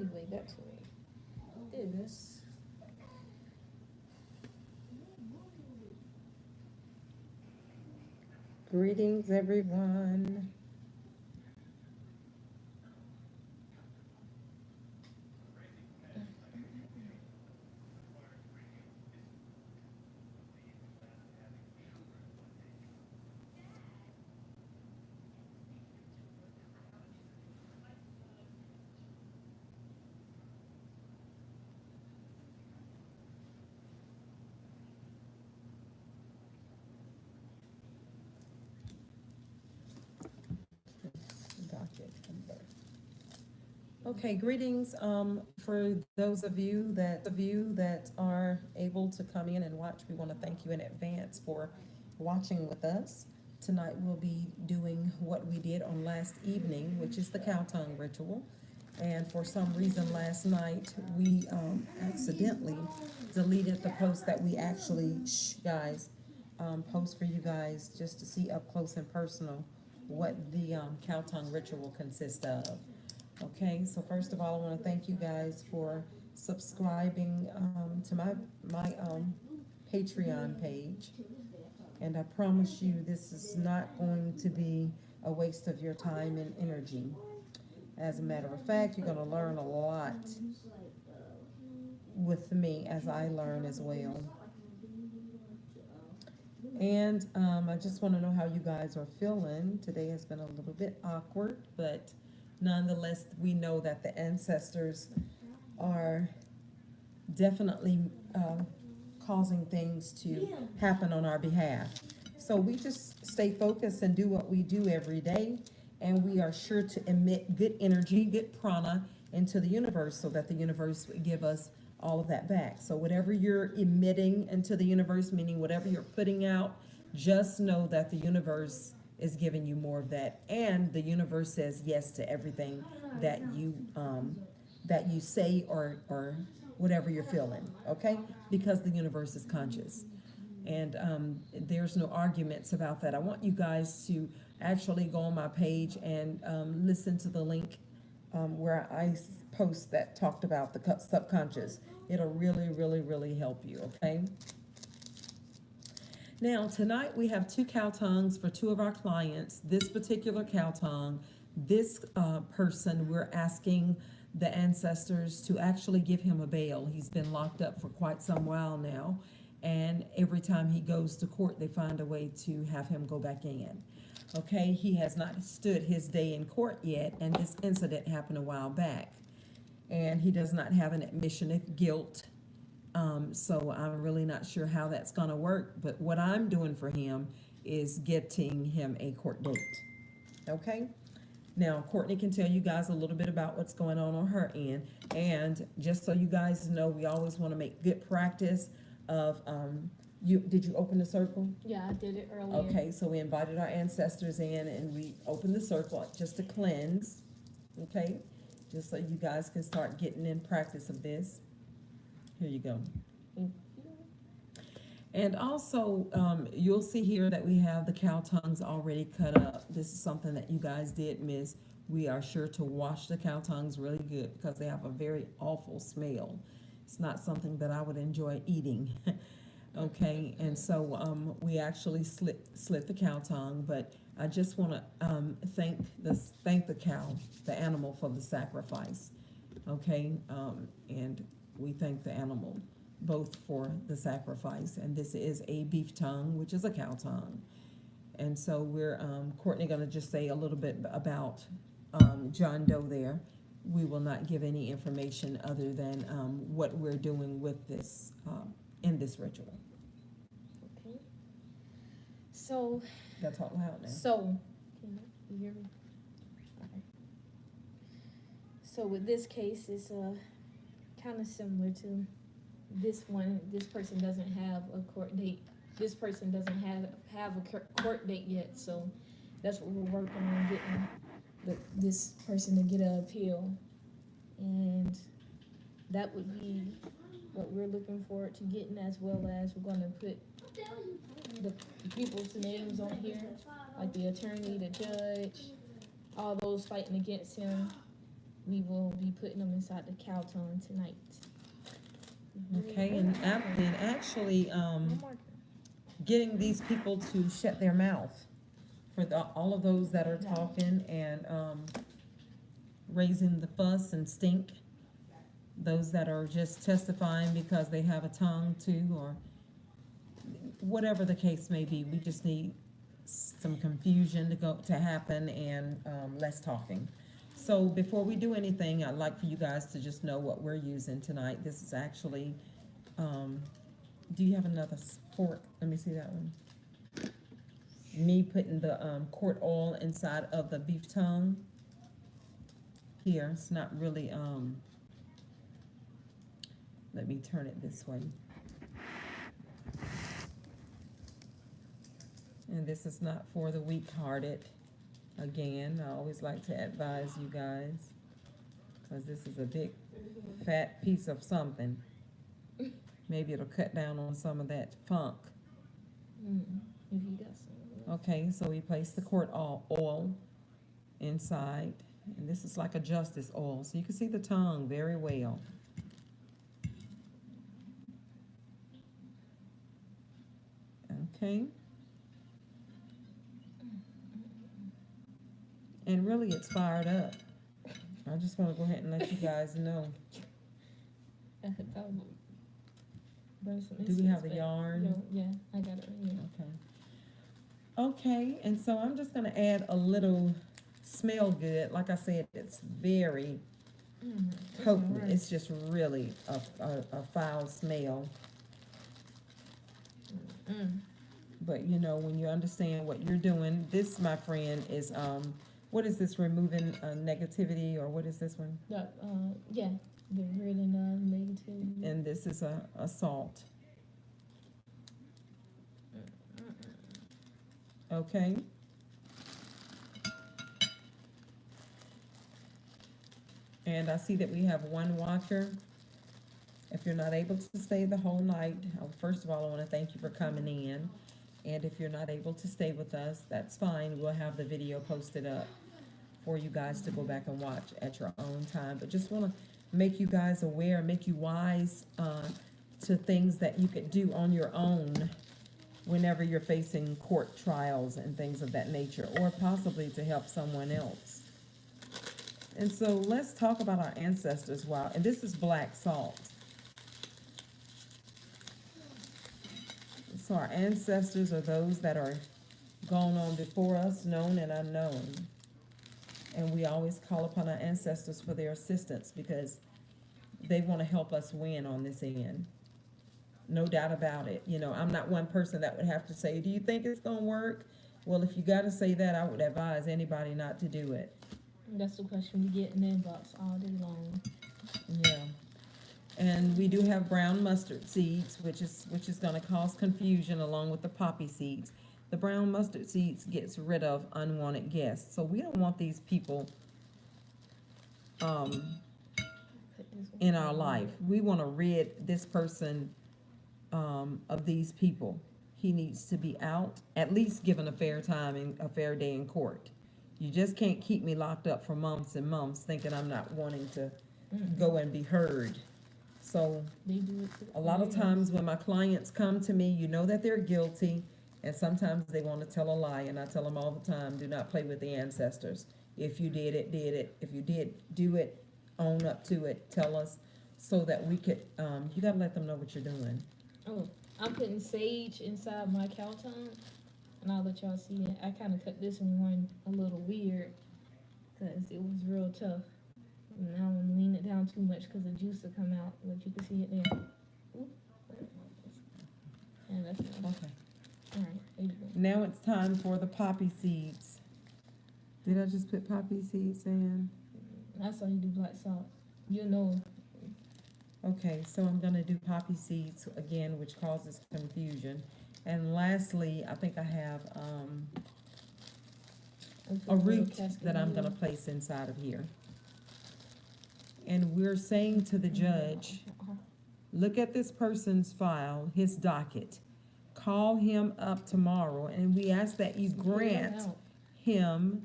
anyway, back to this. Greetings, everyone. Docket number. Okay, greetings. For those of you that are able to come in and watch, we want to thank you in advance for watching with us. Tonight we'll be doing what we did on last evening, which is the cow tongue ritual. And for some reason last night, we accidentally deleted the post that we actually, guys, post for you guys just to see up close and personal what the cow tongue ritual consists of. Okay, so first of all, I want to thank you guys for subscribing to my Patreon page. And I promise you, this is not going to be a waste of your time and energy. As a matter of fact, you're going to learn a lot with me as I learn as well. And I just want to know how you guys are feeling. Today has been a little bit awkward, but nonetheless, we know that the ancestors are definitely causing things to happen on our behalf. So we just stay focused and do what we do every day, and we are sure to emit good energy, good prana into the universe so that the universe would give us all of that back. So whatever you're emitting into the universe, meaning whatever you're putting out, just know that the universe is giving you more of that, and the universe says yes to everything that you say or whatever you're feeling, okay? Because the universe is conscious. And there's no arguments about that. I want you guys to actually go on my page and listen to the link where I post that talked about the subconscious. It'll really, really, really help you, okay? Now, tonight we have 2 cow tongues for 2 of our clients. This particular cow tongue, this person, we're asking the ancestors to actually give him a bail. He's been locked up for quite some while now, and every time he goes to court, they find a way to have him go back in. Okay, he has not stood his day in court yet, and this incident happened a while back, and he does not have an admission of guilt. So I'm really not sure how that's gonna work, but what I'm doing for him is getting him a court date. Okay? Now, Courtney can tell you guys a little bit about what's going on her end. And just so you guys know, we always want to make good practice of, did you open the circle? Yeah, I did it earlier. Okay, so we invited our ancestors in and we opened the circle just to cleanse, okay? Just so you guys can start getting in practice of this. Here you go. And also, you'll see here that we have the cow tongues already cut up. This is something that you guys did miss. We are sure to wash the cow tongues really good because they have a very awful smell. It's not something that I would enjoy eating. Okay, and so we actually slit the cow tongue, but I just want to thank the cow, the animal, for the sacrifice. Okay, and we thank the animal both for the sacrifice, and this is a beef tongue, which is a cow tongue. And so we're Courtney gonna just say a little bit about John Doe there. We will not give any information other than what we're doing with this in this ritual. Okay. So. Gotta talk loud now. So, can you hear me? Okay. So with this case, it's kind of similar to this one. This person doesn't have a court date. This person doesn't have a court date yet. So that's what we're working on, getting this person to get an appeal, and that would be what we're looking forward to getting, as well as we're going to put the people's names on here, like the attorney, the judge, all those fighting against him. we will be putting them inside the cow tongue tonight. Okay, and actually, getting these people to shut their mouth for all of those that are talking and, raising the fuss and stink. Those that are just testifying because they have a tongue too, or whatever the case may be. We just need some confusion to happen and, less talking. So before we do anything, I'd like for you guys to just know what we're using tonight. This is actually, do you have another fork? Let me see that one. Me putting the, court oil inside of the beef tongue. Here, it's not really, let me turn it this way. And this is not for the weak-hearted. Again, I always like to advise you guys, because this is a big, fat piece of something. Maybe it'll cut down on some of that funk. If you got some. Okay, so we place the court oil inside, and this is like a justice oil, so you can see the tongue very well. Okay. And really, it's fired up. I just want to go ahead and let you guys know. Do we have the yarn? No, yeah, I got it right here. Okay. Okay, and so I'm just gonna add a little smell good. Like I said, it's very potent. Right. It's just really a foul smell. But you know, when you understand what you're doing, this, my friend, is what is this, removing negativity, or what is this one? Yeah, the rid and negative. And this is a salt. Okay. And I see that we have one watcher. If you're not able to stay the whole night, first of all, I want to thank you for coming in. And if you're not able to stay with us, that's fine. We'll have the video posted up for you guys to go back and watch at your own time. But just want to make you guys aware, make you wise to things that you could do on your own whenever you're facing court trials and things of that nature, or possibly to help someone else. And so let's talk about our ancestors. Wow, and this is black salt. So our ancestors are those that are gone on before us, known and unknown. And we always call upon our ancestors for their assistance because they want to help us win on this end. No doubt about it. You know, I'm not one person that would have to say, do you think it's going to work? Well, if you got to say that, I would advise anybody not to do it. That's the question we get in the inbox all day long. Yeah. And we do have brown mustard seeds, which is going to cause confusion along with the poppy seeds. The brown mustard seeds gets rid of unwanted guests. So we don't want these people in our life. We want to rid this person of these people. He needs to be out, at least given a fair time and a fair day in court. You just can't keep me locked up for months and months thinking I'm not wanting to go and be heard. So a lot of times when my clients come to me, you know that they're guilty, and sometimes they want to tell a lie, and I tell them all the time, do not play with the ancestors. If you did it, did it. If you did do it, own up to it, tell us, so that we could, you gotta let them know what you're doing. Oh, I'm putting sage inside my cow tongue, and I'll let y'all see it. I kind of cut this one a little weird, because it was real tough. Now I'm gonna lean it down too much because the juice will come out, but you can see it there. Ooh. And that's nice. Okay. All right, there you go. Now it's time for the poppy seeds. Did I just put poppy seeds in? I saw you do black salt. You know. Okay, so I'm gonna do poppy seeds again, which causes confusion. And lastly, I think I have a root that I'm gonna place inside of here. And we're saying to the judge, look at this person's file, his docket. Call him up tomorrow, and we ask that you grant him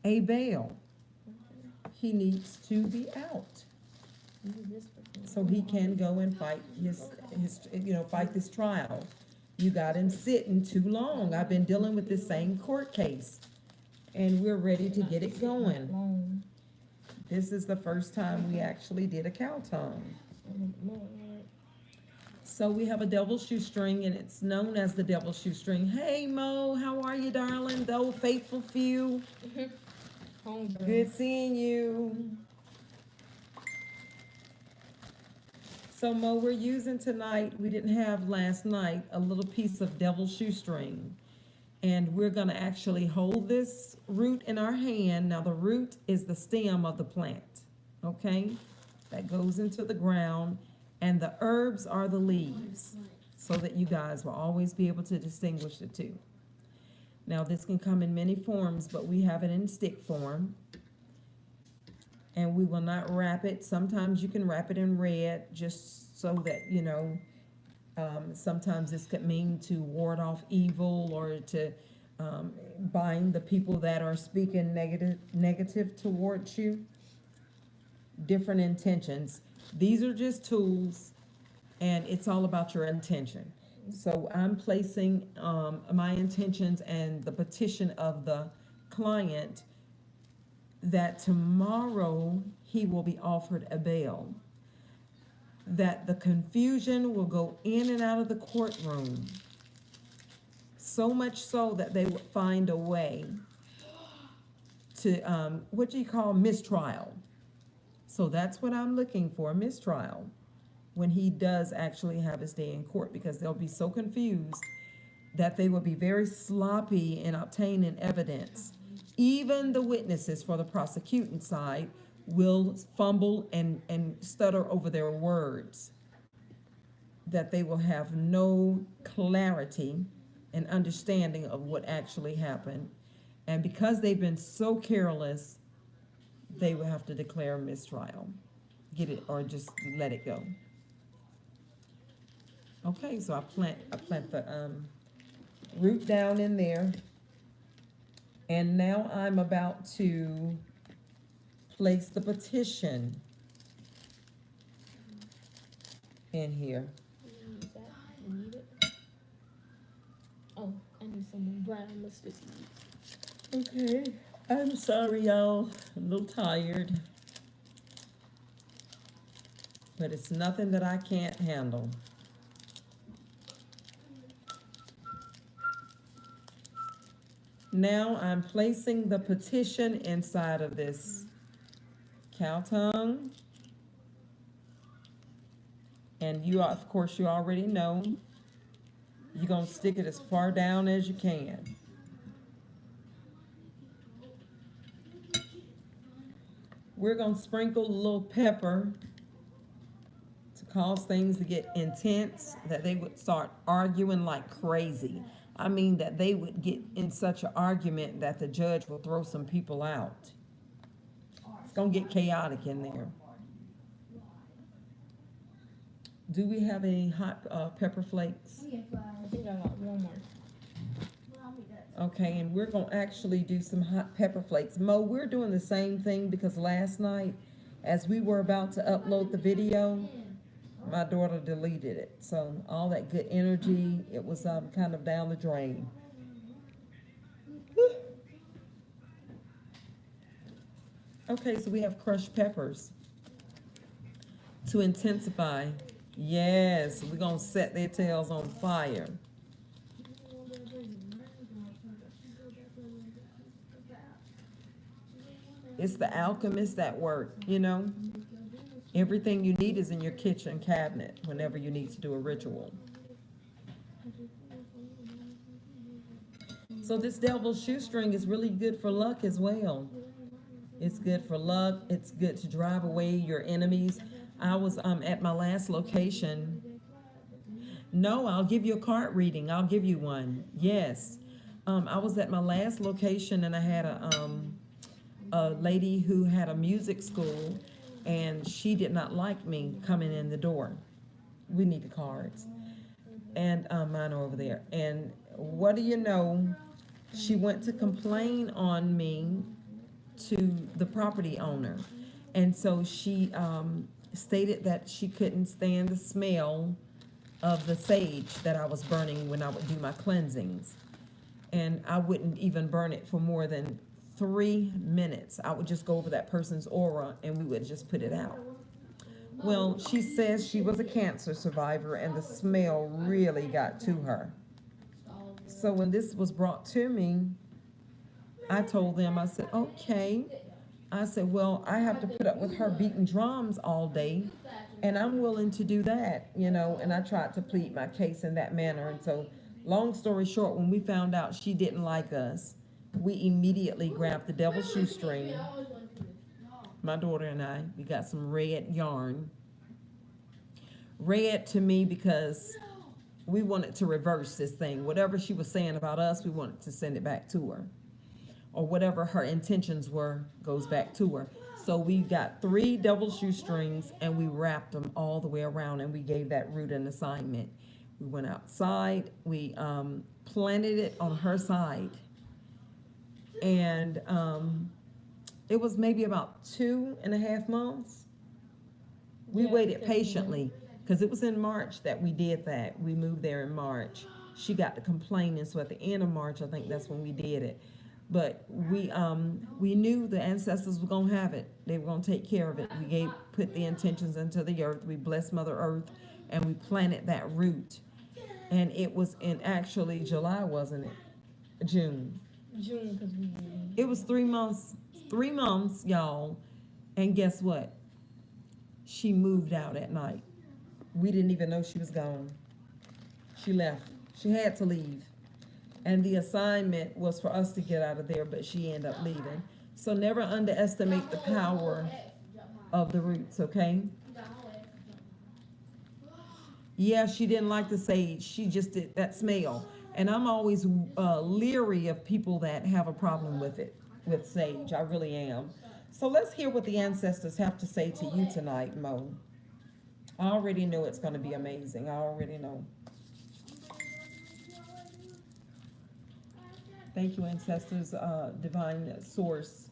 a bail. he needs to be out. So he can go and fight fight this trial. You got him sitting too long. I've been dealing with this same court case, and we're ready to get it going. This is the first time we actually did a cow tongue. So we have a devil's shoestring, and it's known as the devil's shoestring. Hey, Mo, how are you, darling? The old faithful few. Good seeing you. So, Mo, we're using tonight, we didn't have last night, a little piece of devil's shoestring. And we're gonna actually hold this root in our hand. Now, the root is the stem of the plant, okay? That goes into the ground, and the herbs are the leaves, so that you guys will always be able to distinguish the two. Now, this can come in many forms, but we have it in stick form. And we will not wrap it. Sometimes you can wrap it in red, just so that, sometimes this could mean to ward off evil, or to bind the people that are speaking negative towards you. Different intentions. These are just tools, and it's all about your intention. So I'm placing my intentions and the petition of the client that tomorrow he will be offered a bail, that the confusion will go in and out of the courtroom, so much so that they would find a way to, mistrial. So that's what I'm looking for, mistrial, when he does actually have his day in court, because they'll be so confused that they will be very sloppy in obtaining evidence. Even the witnesses for the prosecuting side will fumble and stutter over their words, that they will have no clarity and understanding of what actually happened. And because they've been so careless, they will have to declare a mistrial. Get it, or just let it go. Okay, so I plant the root down in there. And now I'm about to place the petition in here. You need it? Oh, I need some brown mustard seeds. Okay, I'm sorry, y'all. I'm a little tired. But it's nothing that I can't handle. Now I'm placing the petition inside of this cow tongue. And you, of course, you already know, you're going to stick it as far down as you can. We're going to sprinkle a little pepper to cause things to get intense, that they would start arguing like crazy. I mean, that they would get in such an argument that the judge will throw some people out. It's going to get chaotic in there. Do we have any hot pepper flakes? I think I got one more. Okay, and we're going to actually do some hot pepper flakes. Mo, we're doing the same thing because last night, as we were about to upload the video, my daughter deleted it. So all that good energy, it was kind of down the drain. Whew. Okay, so we have crushed peppers to intensify. Yes, we're going to set their tails on fire. It's the alchemists at work, you know. Everything you need is in your kitchen cabinet whenever you need to do a ritual. So this devil's shoestring is really good for luck as well. It's good for luck. It's good to drive away your enemies. I was at my last location. No, I'll give you a card reading. I'll give you one. Yes. I was at my last location, and I had a lady who had a music school, and she did not like me coming in the door. We need the cards. And mine are over there. And what do you know? She went to complain on me to the property owner. And so she stated that she couldn't stand the smell of the sage that I was burning when I would do my cleansings. And I wouldn't even burn it for more than 3 minutes. I would just go over that person's aura and we would just put it out. Well, she says she was a cancer survivor and the smell really got to her. So when this was brought to me, I told them, I said, okay. I said, well, I have to put up with her beating drums all day, and I'm willing to do that, you know, and I tried to plead my case in that manner. And so, long story short, when we found out she didn't like us, we immediately grabbed the devil's shoestring. My daughter and I, we got some red yarn. Red to me because we wanted to reverse this thing. Whatever she was saying about us, we wanted to send it back to her. Or whatever her intentions were goes back to her. So we got 3 double shoestrings and we wrapped them all the way around and we gave that root an assignment. We went outside, we planted it on her side. And it was maybe about 2.5 months. We waited patiently because it was in March that we did that. We moved there in March. She got to complaining, so at the end of March, I think that's when we did it. But we knew the ancestors were gonna have it. They were gonna take care of it. We put the intentions into the earth. We blessed Mother Earth, and we planted that root. And it was in actually July, wasn't it? June. June, because we. It was 3 months. 3 months, y'all. And guess what? She moved out at night. We didn't even know she was gone. She left. She had to leave. And the assignment was for us to get out of there, but she ended up leaving. So never underestimate the power of the roots, okay? Yeah, she didn't like the sage. She just did that smell. And I'm always leery of people that have a problem with it, with sage. I really am. So let's hear what the ancestors have to say to you tonight, Mo. I already know it's going to be amazing. I already know. Thank you, ancestors, divine source,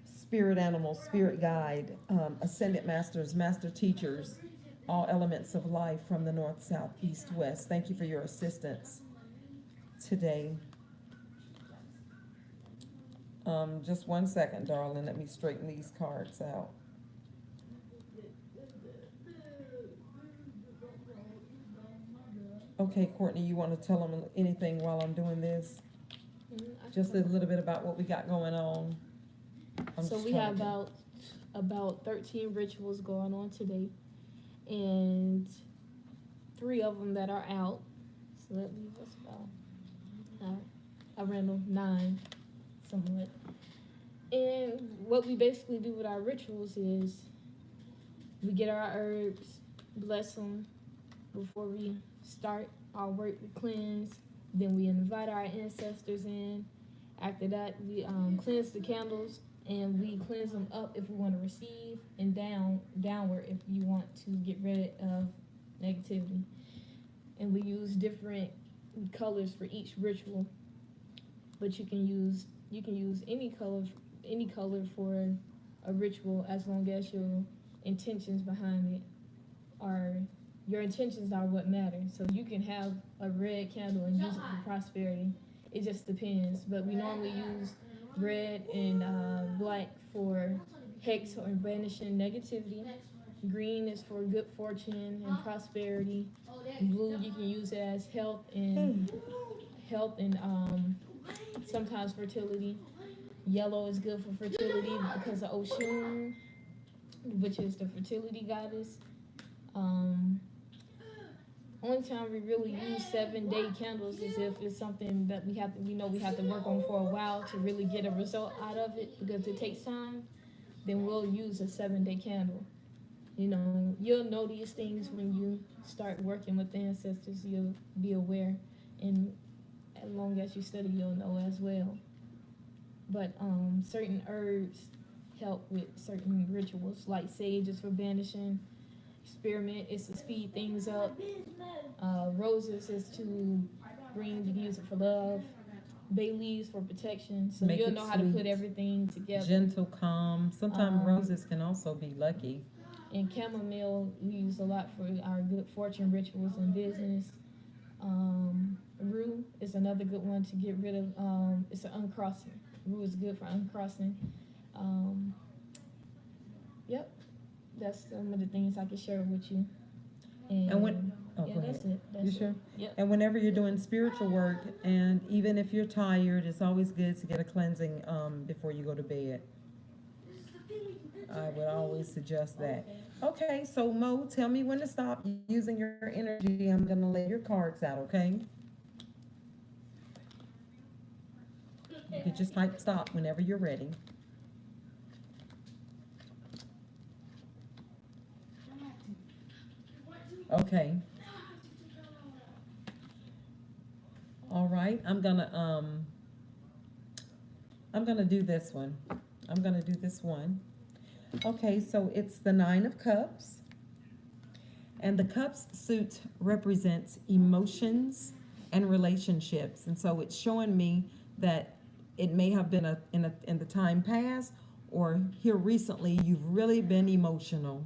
spirit animals, spirit guide, ascended masters, master teachers, all elements of life from the north, south, east, west. Thank you for your assistance today. Just 1 second, darling. Let me straighten these cards out. Okay, Courtney, you want to tell them anything while I'm doing this? Just a little bit about what we got going on. So we have about 13 rituals going on today, and 3 of them that are out. So that leaves us about around 9, somewhat. And what we basically do with our rituals is we get our herbs, bless them before we start our work. We cleanse, then we invite our ancestors in. After that, we cleanse the candles, and we cleanse them up if we want to receive, and downward if you want to get rid of negativity. And we use different colors for each ritual, but you can use any color for a ritual as long as your intentions behind it are. Your intentions are what matter. So you can have a red candle and use it for prosperity. It just depends. But we normally use red and black for hex or banishing negativity. Green is for good fortune and prosperity. Blue you can use it as health and sometimes fertility. Yellow is good for fertility because of Oshun, which is the fertility goddess. Only time we really use 7-day candles is if it's something that we have to work on for a while to really get a result out of it, because it takes time. Then we'll use a 7-day candle. You know, you'll know these things when you start working with the ancestors. You'll be aware, and as long as you study, you'll know as well. But certain herbs help with certain rituals, like sage is for banishing. Spearmint is to speed things up. Roses is to bring, you can use it for love. bay leaves for protection, so Make you'll it know how to put sweet. everything together. Gentle, calm. Sometimes Um, roses can also be lucky. and chamomile we use a lot for our good fortune rituals in business. Rue is another good one to get rid of. It's an uncrossing. Rue is good for uncrossing. Um, yep, that's some of the things I can share with you. And when, oh, yeah, go that's ahead. it. That's You it. sure? Yep. And whenever you're doing spiritual work, and even if you're tired, it's always good to get a cleansing before you go to bed. I would always suggest that. Okay, so Mo, tell me when to stop using your energy. I'm gonna lay your cards out, okay? You can just type stop whenever you're ready. Okay. All right. I'm gonna do this one. I'm gonna do this one. Okay, so it's the Nine of Cups. And the cups suit represents emotions and relationships. And so it's showing me that it may have been in the time past or here recently you've really been emotional.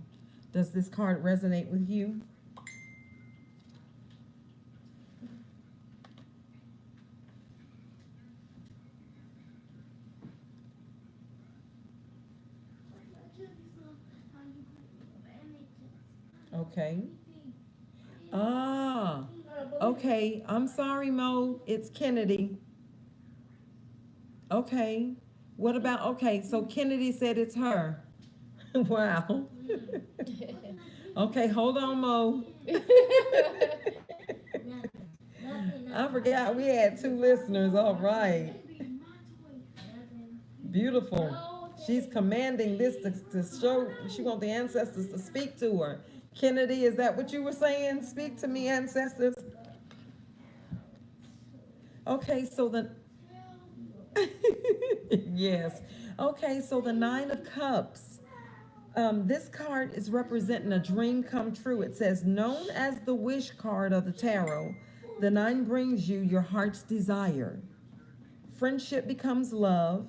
Does this card resonate with you? Okay. Ah, okay. I'm sorry, Mo. It's Kennedy. Okay. What about, okay, so Kennedy said it's her. Wow. Okay, hold on, Mo. I forgot we had two listeners. All right. Beautiful. She's commanding this to show, she wants the ancestors to speak to her. Kennedy, is that what you were saying? Speak to me, ancestors. Okay, so the yes. Okay, so the Nine of Cups. This card is representing a dream come true. It says, known as the wish card of the tarot, the nine brings you your heart's desire. Friendship becomes love,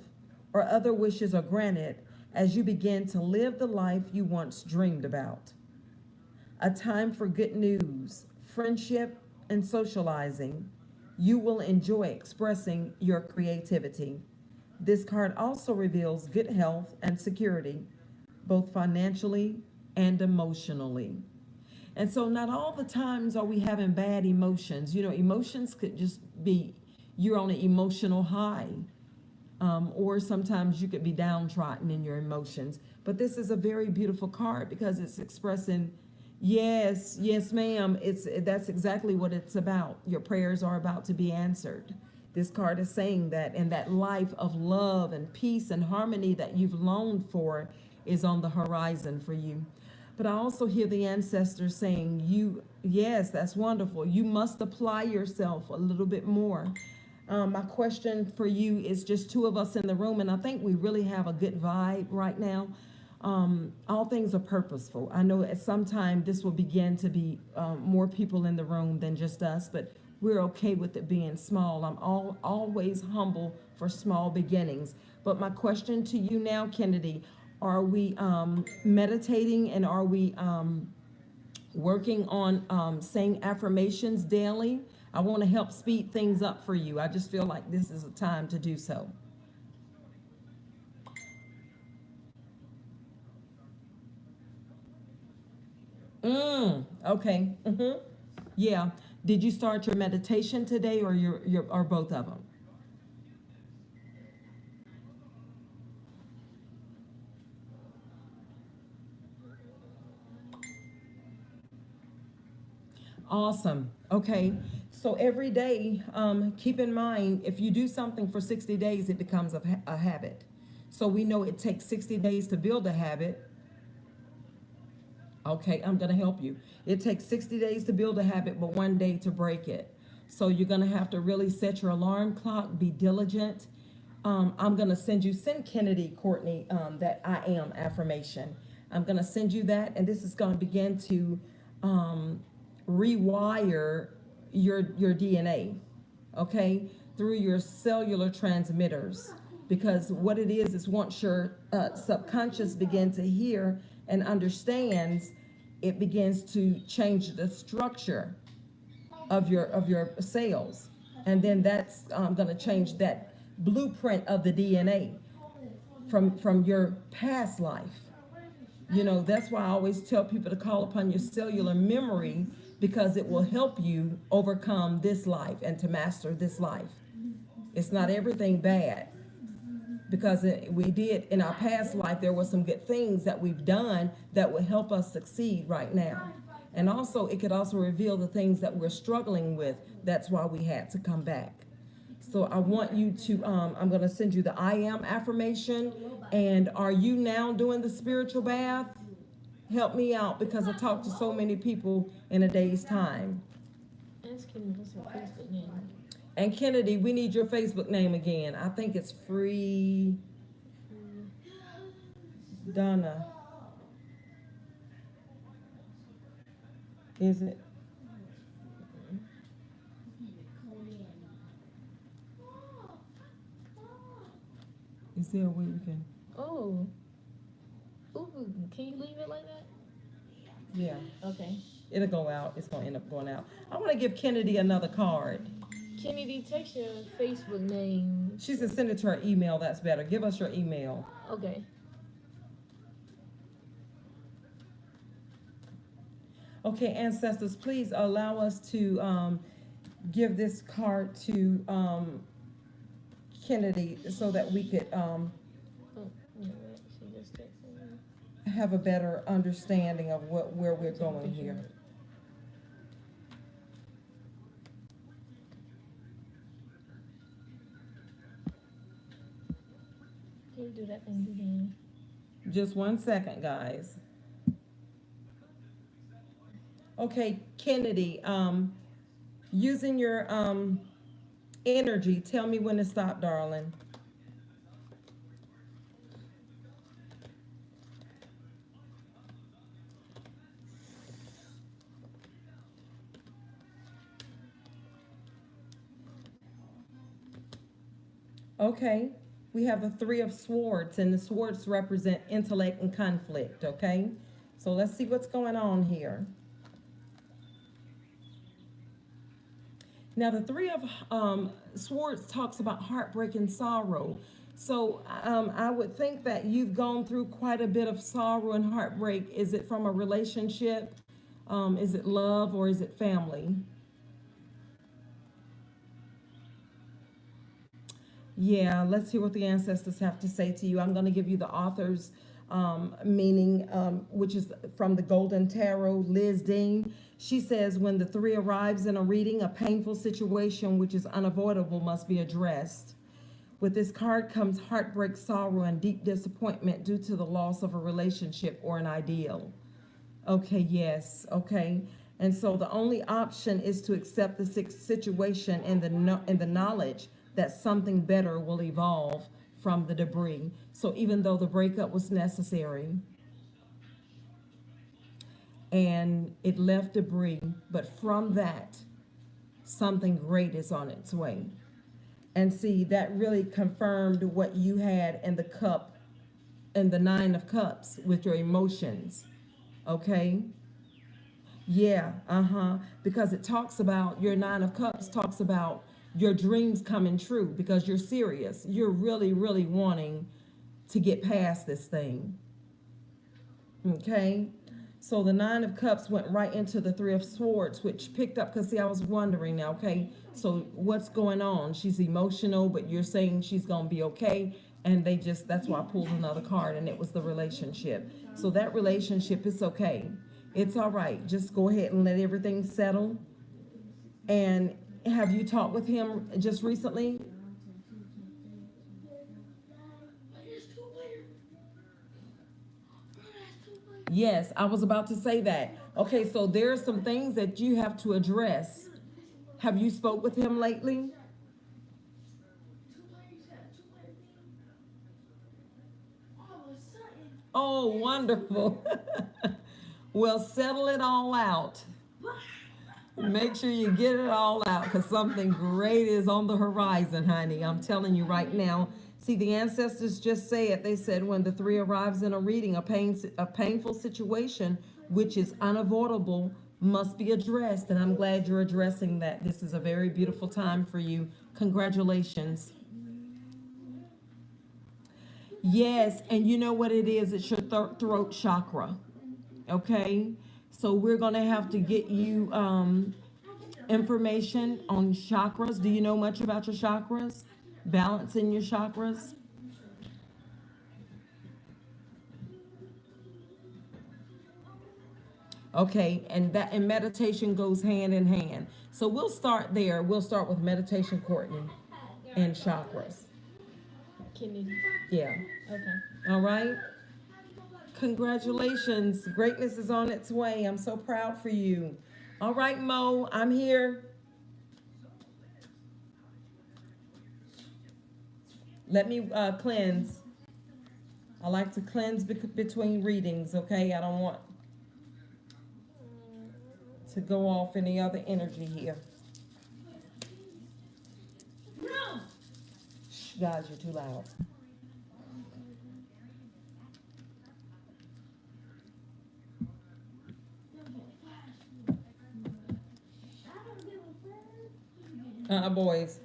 or other wishes are granted as you begin to live the life you once dreamed about. A time for good news, friendship, and socializing. You will enjoy expressing your creativity. This card also reveals good health and security, both financially and emotionally. And so, not all the times are we having bad emotions. You know, emotions could just be you're on an emotional high, or sometimes you could be downtrodden in your emotions. But this is a very beautiful card because it's expressing, yes, yes, ma'am. That's exactly what it's about. Your prayers are about to be answered. This card is saying that, and that life of love and peace and harmony that you've longed for is on the horizon for you. But I also hear the ancestors saying, yes, that's wonderful. You must apply yourself a little bit more. My question for you is just two of us in the room, and I think we really have a good vibe right now. All things are purposeful. I know at some time this will begin to be more people in the room than just us, but we're okay with it being small. I'm always humble for small beginnings. But my question to you now, Kennedy, are we meditating and are we working on saying affirmations daily? I want to help speed things up for you. I just feel like this is a time to do so. Okay. Yeah. Did you start your meditation today or or both of them? Awesome. Okay. So every day, keep in mind, if you do something for 60 days, it becomes a habit. So we know it takes 60 days to build a habit. Okay, I'm going to help you. It takes 60 days to build a habit, but 1 day to break it. So you're going to have to really set your alarm clock, be diligent. I'm going to send Kennedy, Courtney, that I am affirmation. I'm going to send you that, and this is going to begin to rewire your DNA. Okay, through your cellular transmitters. Because what it is once your subconscious begin to hear and understands, it begins to change the structure of your cells, and then that's going to change that blueprint of the DNA from your past life. You know, that's why I always tell people to call upon your cellular memory, because it will help you overcome this life and to master this life. It's not everything bad, because we did in our past life, there were some good things that we've done that will help us succeed right now. And also, it could also reveal the things that we're struggling with. That's why we had to come back. So I want you to, I'm going to send you the I am affirmation. And are you now doing the spiritual bath? Help me out, because I talk to so many people in a day's time. Ask him what's her Facebook name. And Kennedy, we need your Facebook name again. I think it's Free Donna. Is it? Is there a way we can? Oh. Ooh, can you leave it like that? Yeah. Okay. It'll go out. It's gonna end up going out. I want to give Kennedy another card. Kennedy, text your Facebook name. She said send it to her email. That's better. Give us your email. Okay. Okay, ancestors, please allow us to give this card to Kennedy so that we could Oh, you know what? She just texted me. have a better understanding of where we're going here. Can you do that thing again? Just 1 second, guys. Okay, Kennedy, using your energy, tell me when to stop, darling. Okay, we have the Three of Swords, and the swords represent intellect and conflict, okay? So let's see what's going on here. Now, the Three of Swords talks about heartbreak and sorrow. So I would think that you've gone through quite a bit of sorrow and heartbreak. Is it from a relationship? Is it love, or is it family? Yeah, let's hear what the ancestors have to say to you. I'm going to give you the author's meaning, which is from the Golden Tarot, Liz Dean. She says, when the three arrives in a reading, a painful situation which is unavoidable must be addressed. With this card comes heartbreak, sorrow, and deep disappointment due to the loss of a relationship or an ideal. Okay, yes, okay. And so the only option is to accept the situation and the knowledge that something better will evolve from the debris. So even though the breakup was necessary and it left debris, but from that, something great is on its way. And see, that really confirmed what you had in the cup and the Nine of Cups with your emotions, okay? Yeah, because it talks about, your Nine of Cups talks about your dreams coming true, because you're serious. You're really, really wanting to get past this thing. Okay? So the Nine of Cups went right into the Three of Swords, which picked up, because see, I was wondering now, okay, so what's going on? She's emotional, but you're saying she's going to be okay. And that's why I pulled another card, and it was the relationship. So that relationship is okay. It's all right. Just go ahead and let everything settle. And have you talked with him just recently? Yes, I was about to say that. Okay, so there are some things that you have to address. Have you spoke with him lately? Oh, wonderful. Well, settle it all out. Make sure you get it all out because something great is on the horizon, honey. I'm telling you right now. See, the ancestors just said, they said when the three arrives in a reading, a painful situation, which is unavoidable, must be addressed. And I'm glad you're addressing that. This is a very beautiful time for you. Congratulations. Yes, and you know what it is? It's your throat chakra. Okay? So we're going to have to get you information on chakras. Do you know much about your chakras? Balancing your chakras? Okay, and meditation goes hand in hand. So we'll start there. We'll start with meditation, Courtney, and chakras. Kennedy. Yeah. Okay. All right. Congratulations. Greatness is on its way. I'm so proud for you. All right, Mo, I'm here. Let me cleanse. I like to cleanse between readings, okay? I don't want to go off any other energy here. Shh, guys, you're too loud. Boys.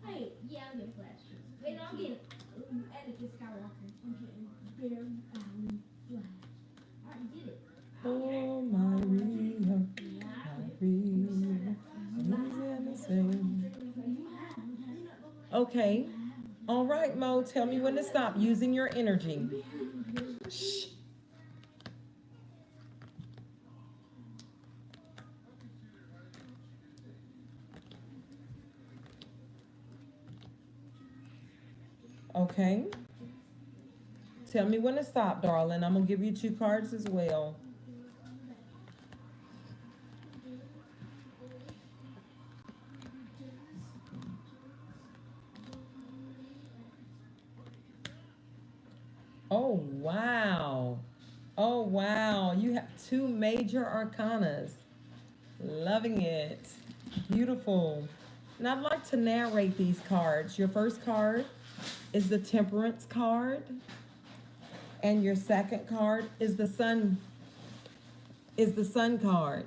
Hey, yeah, I'll get flash. Wait, I'll get Anakin Skywalker. I'm getting Bear Allen Flash. I already did it. Oh, Maria, okay. All right, Mo, tell me when to stop using your energy. Shh. Okay. Tell me when to stop, darling. I'm going to give you 2 cards as well. Oh, wow. Oh, wow. You have 2 major arcanas. Loving it. Beautiful. And I'd like to narrate these cards. Your first card is the Temperance card. And your second card is the Sun card.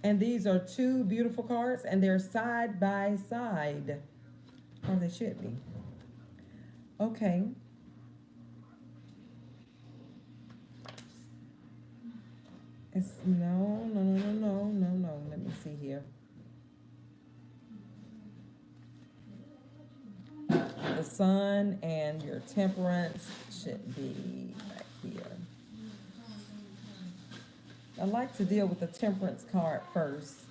And these are 2 beautiful cards and they're side by side. Or they should be. Okay. It's no. Let me see here. The Sun and your Temperance should be back here. I like to deal with the Temperance card first.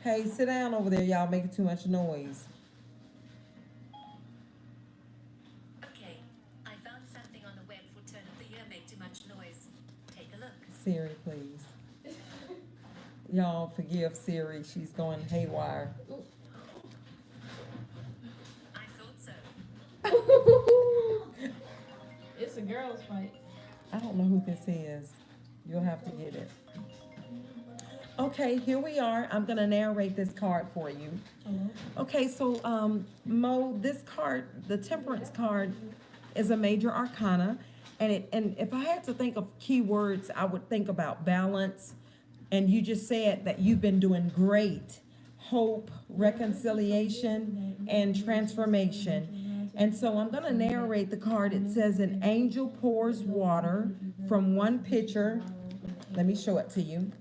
Hey, sit down over there, y'all making too much noise. Okay, I found something on the web for turn of the year make too much noise. Take a look. Siri, please. Y'all forgive Siri, she's going haywire. I thought so. It's a girl's fight. I don't know who this is. You'll have to get it. Okay, here we are. I'm going to narrate this card for you. Okay, so Mo, this card, the Temperance card, is a major arcana. And if I had to think of keywords, I would think about balance. And you just said that you've been doing great. Hope, reconciliation, and transformation. And so I'm going to narrate the card. It says, an angel pours water from one pitcher. Let me show it to you.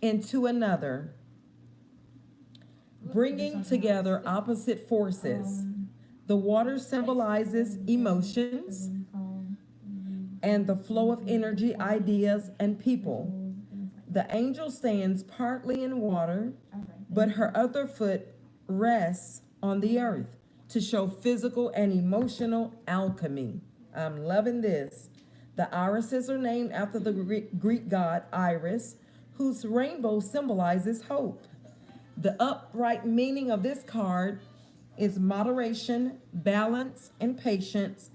Into another, bringing together opposite forces. The water symbolizes emotions and the flow of energy, ideas, and people. The angel stands partly in water, but her other foot rests on the earth to show physical and emotional alchemy. I'm loving this. The irises are named after the Greek god Iris, whose rainbow symbolizes hope. The upright meaning of this card is moderation, balance, and patience,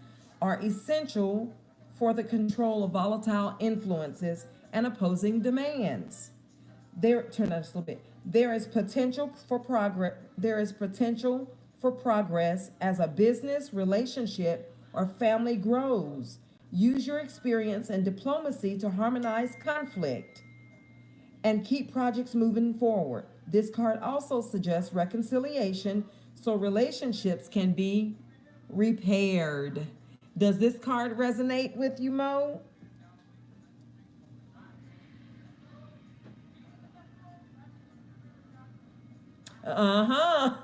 are essential for the control of volatile influences and opposing demands. Turn that just a little bit. There is potential for progress. There is potential for progress as a business, relationship, or family grows. Use your experience and diplomacy to harmonize conflict and keep projects moving forward. This card also suggests reconciliation so relationships can be repaired. Does this card resonate with you, Mo? Uh-huh.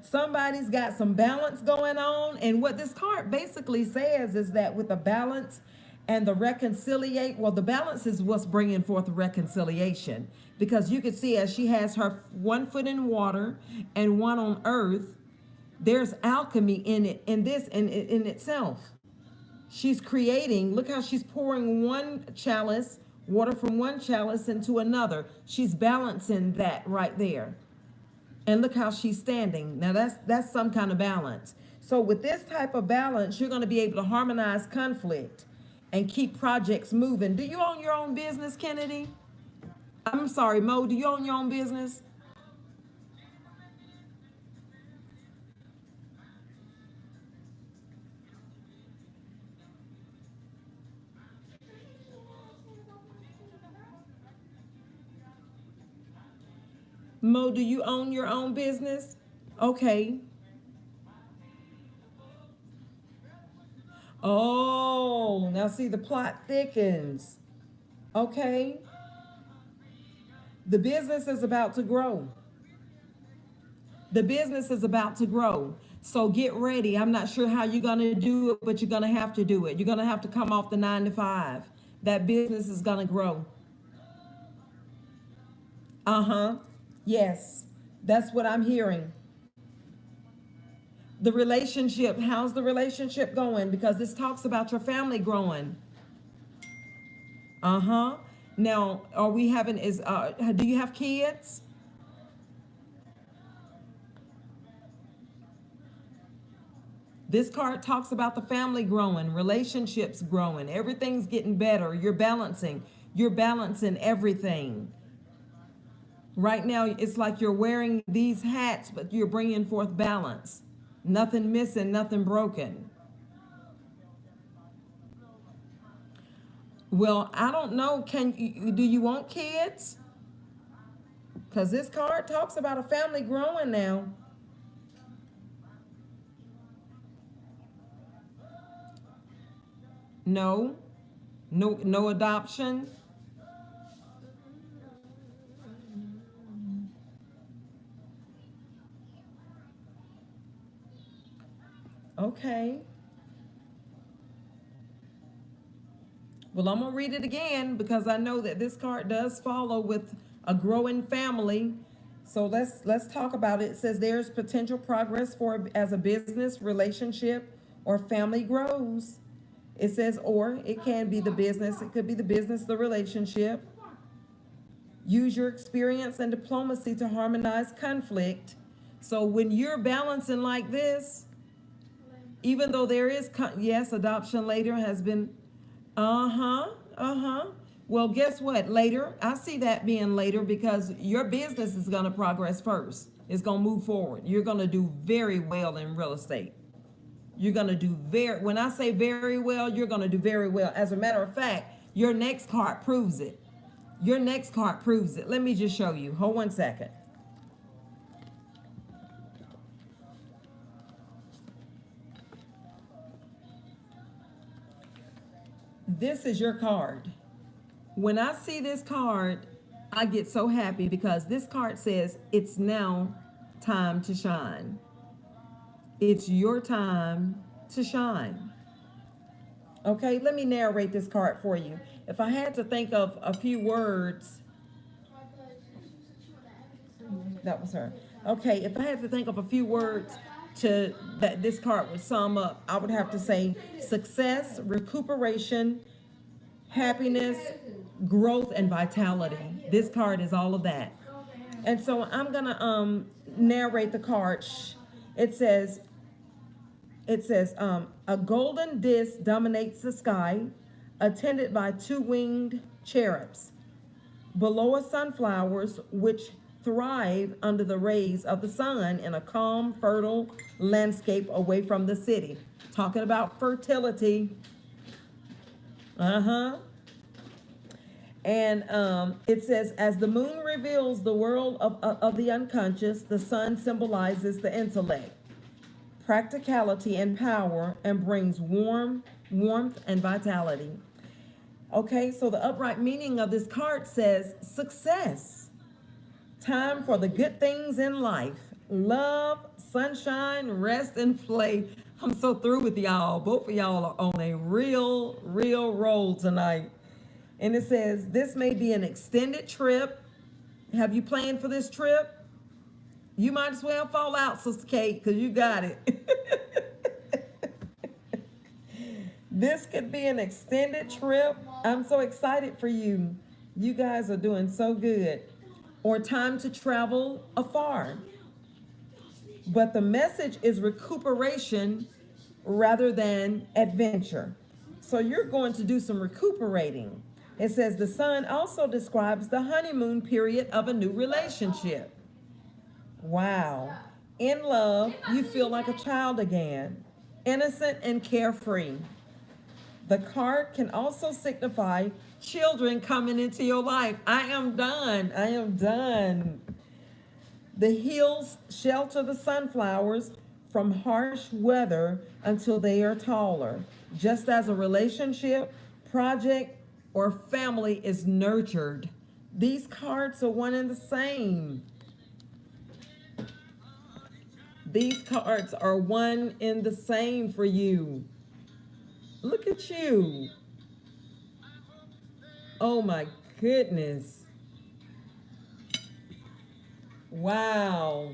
Somebody's got some balance going on, and what this card basically says is that with the balance and the reconciliate, well, the balance is what's bringing forth reconciliation, because you can see as she has her one foot in water and one on earth, there's alchemy in it, in this, in itself. She's creating, look how she's pouring one chalice, water from one chalice into another. She's balancing that right there. And look how she's standing. Now that's some kind of balance. So with this type of balance, you're going to be able to harmonize conflict and keep projects moving. Do you own your own business, Kennedy? I'm sorry, Mo, do you own your own business? Mo, do you own your own business? Okay. Oh, now see, the plot thickens. Okay. The business is about to grow. The business is about to grow. So get ready. I'm not sure how you're going to do it, but you're going to have to do it. You're going to have to come off the 9 to 5. That business is going to grow. Uh-huh. Yes. That's what I'm hearing. The relationship, how's the relationship going? Because this talks about your family growing. Uh-huh. Now, are we having, do you have kids? This card talks about the family growing, relationships growing, everything's getting better. You're balancing everything. Right now, it's like you're wearing these hats, but you're bringing forth balance. Nothing missing, nothing broken. Well, I don't know. Do you want kids? Because this card talks about a family growing now. No adoption. Okay. Well, I'm gonna read it again because I know that this card does follow with a growing family. So let's talk about it. It says there's potential progress as a business, relationship, or family grows. It says, or it can be the business. It could be the business, the relationship. Use your experience and diplomacy to harmonize conflict. So when you're balancing like this, even though there is, yes, adoption later has been, well, guess what? Later, I see that being later because your business is going to progress first. It's going to move forward. You're going to do very well in real estate. You're going to do when I say very well, you're going to do very well. As a matter of fact, your next card proves it. Your next card proves it. Let me just show you. Hold one second. This is your card. When I see this card, I get so happy because this card says it's now time to shine. It's your time to shine. Okay, let me narrate this card for you. If I had to think of a few words, that was her. Okay, if I had to think of a few words that this card would sum up, I would have to say success, recuperation, happiness, growth, and vitality. This card is all of that. And so I'm gonna narrate the card. It says, It says, a golden disc dominates the sky, attended by two winged cherubs. Below are sunflowers, which thrive under the rays of the sun in a calm, fertile landscape away from the city. Talking about fertility. And it says, as the moon reveals the world of the unconscious, the sun symbolizes the intellect, practicality, and power, and brings warmth and vitality. Okay, so the upright meaning of this card says success. Time for the good things in life. Love, sunshine, rest, and play. I'm so through with y'all. Both of y'all are on a real roll tonight. And it says, this may be an extended trip. Have you planned for this trip? You might as well fall out, Sister Kate, because you got it. This could be an extended trip. I'm so excited for you. You guys are doing so good. Or time to travel afar. But the message is recuperation rather than adventure. So you're going to do some recuperating. It says the sun also describes the honeymoon period of a new relationship. Wow. In love, you feel like a child again, innocent and carefree. The card can also signify children coming into your life. I am done. I am done. The hills shelter the sunflowers from harsh weather until they are taller, just as a relationship, project, or family is nurtured. These cards are one and the same. These cards are one and the same for you. Look at you. Oh my goodness. Wow.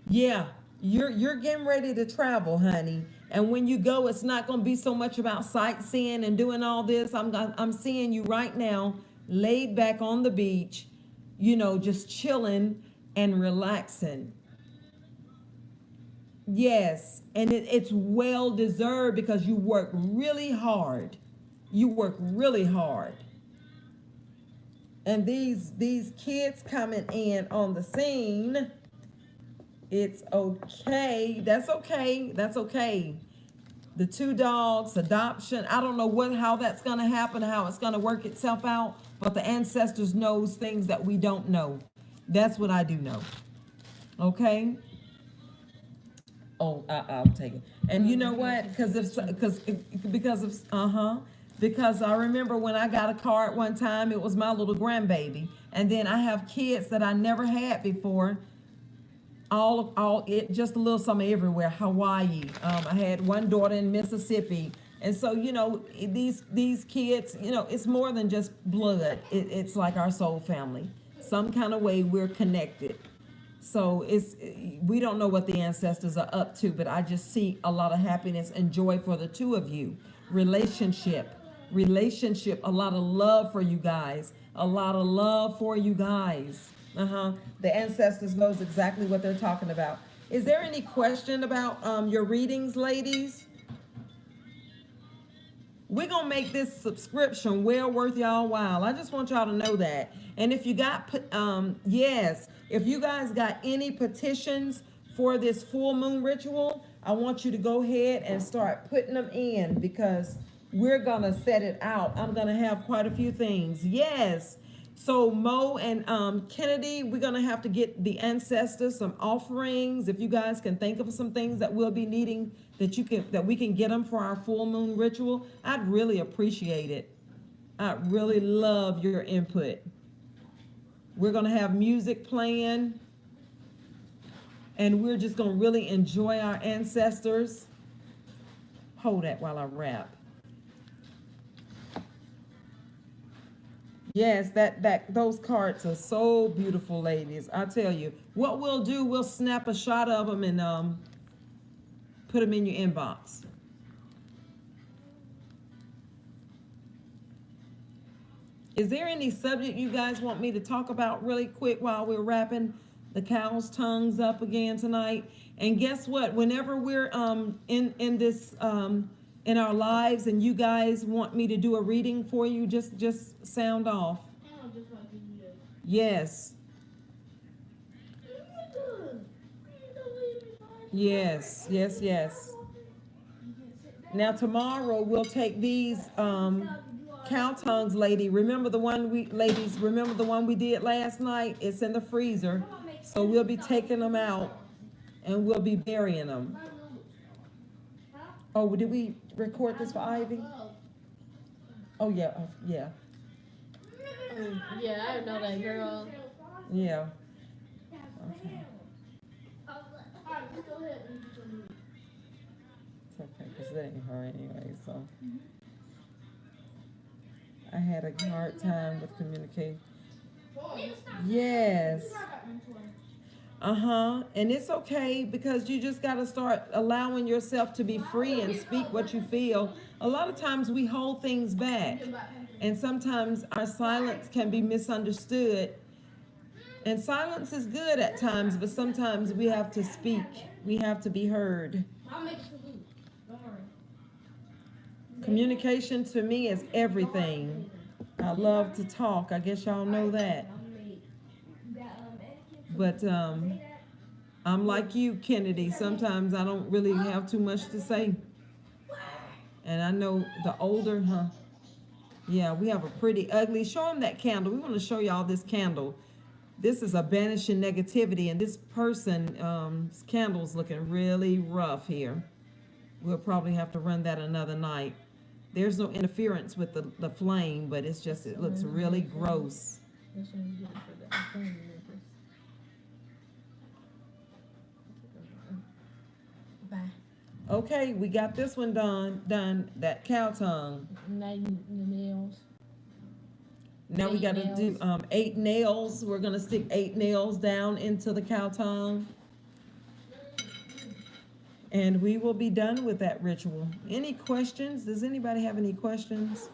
Yeah, you're getting ready to travel, honey. And when you go, it's not going to be so much about sightseeing and doing all this. I'm seeing you right now, laid back on the beach, you know, just chilling and relaxing. Yes, and it's well deserved because you work really hard. You work really hard. And these kids coming in on the scene, it's okay. That's okay. That's okay. The two dogs, adoption. I don't know how that's going to happen, how it's going to work itself out, but the ancestors knows things that we don't know. That's what I do know. Okay? Oh, I'll take it. And you know what? Because I remember when I got a card one time, it was my little grandbaby. And then I have kids that I never had before. Just a little something everywhere. Hawaii. I had one daughter in Mississippi. And so, you know, these kids, you know, it's more than just blood. It's like our soul family. Some kind of way we're connected. So we don't know what the ancestors are up to, but I just see a lot of happiness and joy for the two of you. Relationship, a lot of love for you guys. A lot of love for you guys. The ancestors knows exactly what they're talking about. Is there any question about your readings, ladies? We're going to make this subscription well worth y'all while. I just want y'all to know that. And if you got, if you guys got any petitions for this full moon ritual, I want you to go ahead and start putting them in because we're going to set it out. I'm going to have quite a few things. Yes. So Mo and Kennedy, we're going to have to get the ancestors some offerings. If you guys can think of some things that we'll be needing that we can get them for our full moon ritual, I'd really appreciate it. I'd really love your input. We're going to have music playing, and we're just going to really enjoy our ancestors. Hold that while I rap. Yes, those cards are so beautiful, ladies. I tell you, what we'll do, we'll snap a shot of them and put them in your inbox. Is there any subject you guys want me to talk about really quick while we're wrapping? the cow's tongues up again tonight. And guess what? Whenever we're in this in our lives and you guys want me to do a reading for you, just sound off. Yes. Yes, yes, yes. Now tomorrow we'll take these cow tongues, ladies. Remember the one we did last night? It's in the freezer. So we'll be taking them out and we'll be burying them. Oh, did we record this for Ivy? Oh yeah, yeah. Yeah, I know that girl. Yeah. Okay. It's okay, because it ain't her anyway, so. I had a hard time with communicating. Yes. And it's okay because you just got to start allowing yourself to be free and speak what you feel. A lot of times we hold things back, and sometimes our silence can be misunderstood. And silence is good at times, but sometimes we have to speak. We have to be heard. Communication to me is everything. I love to talk. I guess y'all know that. But I'm like you, Kennedy. Sometimes I don't really have too much to say. And I know the older, yeah, we have a pretty ugly. Show them that candle. We want to show y'all this candle. This is a banishing negativity, and this person's candle's looking really rough here. We'll probably have to run that another night. There's no interference with the flame, but it's just, it looks really gross. Bye. Okay, we got this one done, that cow tongue. Now the nails. Now we 8 got to do 8 nails. We're going to stick 8 nails down into the cow tongue. And we will be done with that ritual. Any questions? Does anybody have any questions?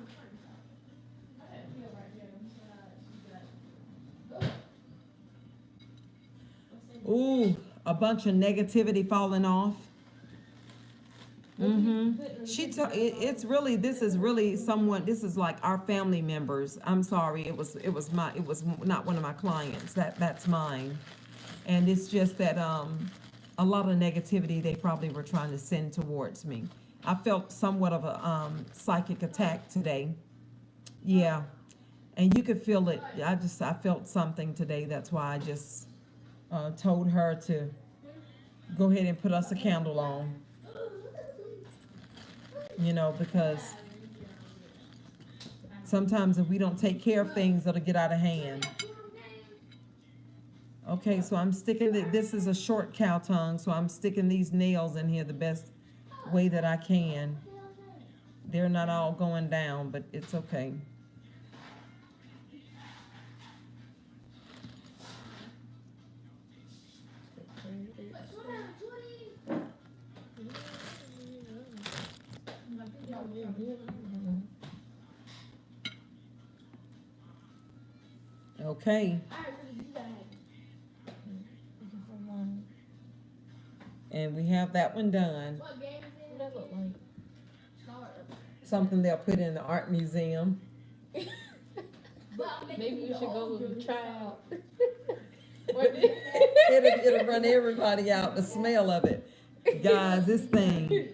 Ooh, a bunch of negativity falling off. It's really, this is really someone, this is like our family members. I'm sorry, it was not one of my clients. That's mine. And it's just that a lot of negativity they probably were trying to send towards me. I felt somewhat of a psychic attack today. Yeah. And you could feel it. I felt something today. That's why I just told her to go ahead and put us a candle on. You know, because sometimes if we don't take care of things, it'll get out of hand. Okay, so I'm sticking, this is a short cow tongue, so I'm sticking these nails in here the best way that I can. They're not all going down, but it's okay. Okay. And we have that one done. What that look like? Something they'll put in the art museum. Maybe we should go try out. It'll run everybody out, the smell of it. Guys, this thing.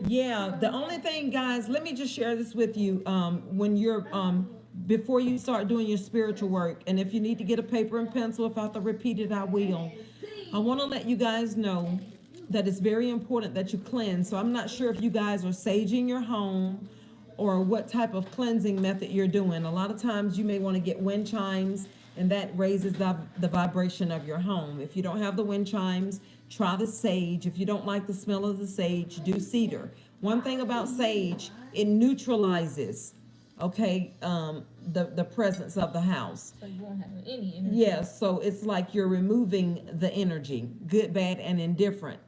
Yeah, the only thing, guys, let me just share this with you. When you're before you start doing your spiritual work, and if you need to get a paper and pencil, if I have to repeat it, I will. I want to let you guys know that it's very important that you cleanse. So I'm not sure if you guys are saging your home or what type of cleansing method you're doing. A lot of times you may want to get wind chimes, and that raises the vibration of your home. If you don't have the wind chimes, try the sage. If you don't like the smell of the sage, do cedar. One thing about sage, it neutralizes, okay, the presence of the house. So you won't have any energy. Yes, so it's like you're removing the energy, good, bad, and indifferent.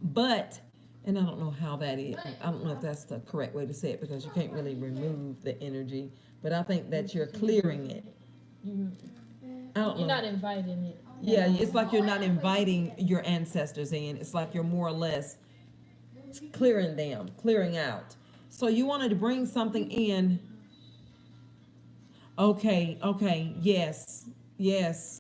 But, and I don't know how that is. I don't know if that's the correct way to say it, because you can't really remove the energy. but I think that you're clearing it. You, I don't you're know. not inviting it. Yeah, it's like you're not inviting your ancestors in. It's like you're more or less clearing them, clearing out. So you wanted to bring something in. Okay, yes, yes.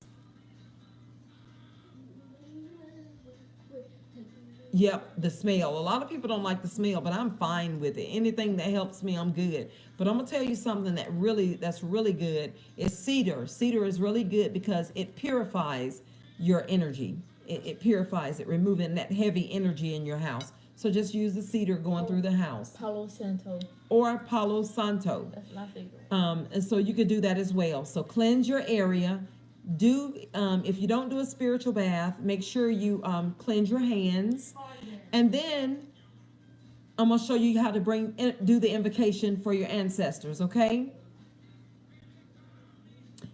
Yep, the smell. A lot of people don't like the smell, but I'm fine with it. Anything that helps me, I'm good. But I'm gonna tell you something that's really good is cedar. Cedar is really good because it purifies your energy. It purifies it, removing that heavy energy in your house. So just use the cedar going through the house. Palo Santo. Or Palo Santo. That's my favorite. And so you could do that as well. So cleanse your area. If you don't do a spiritual bath, make sure you cleanse your hands, and then I'm gonna show you how to do the invocation for your ancestors. Okay?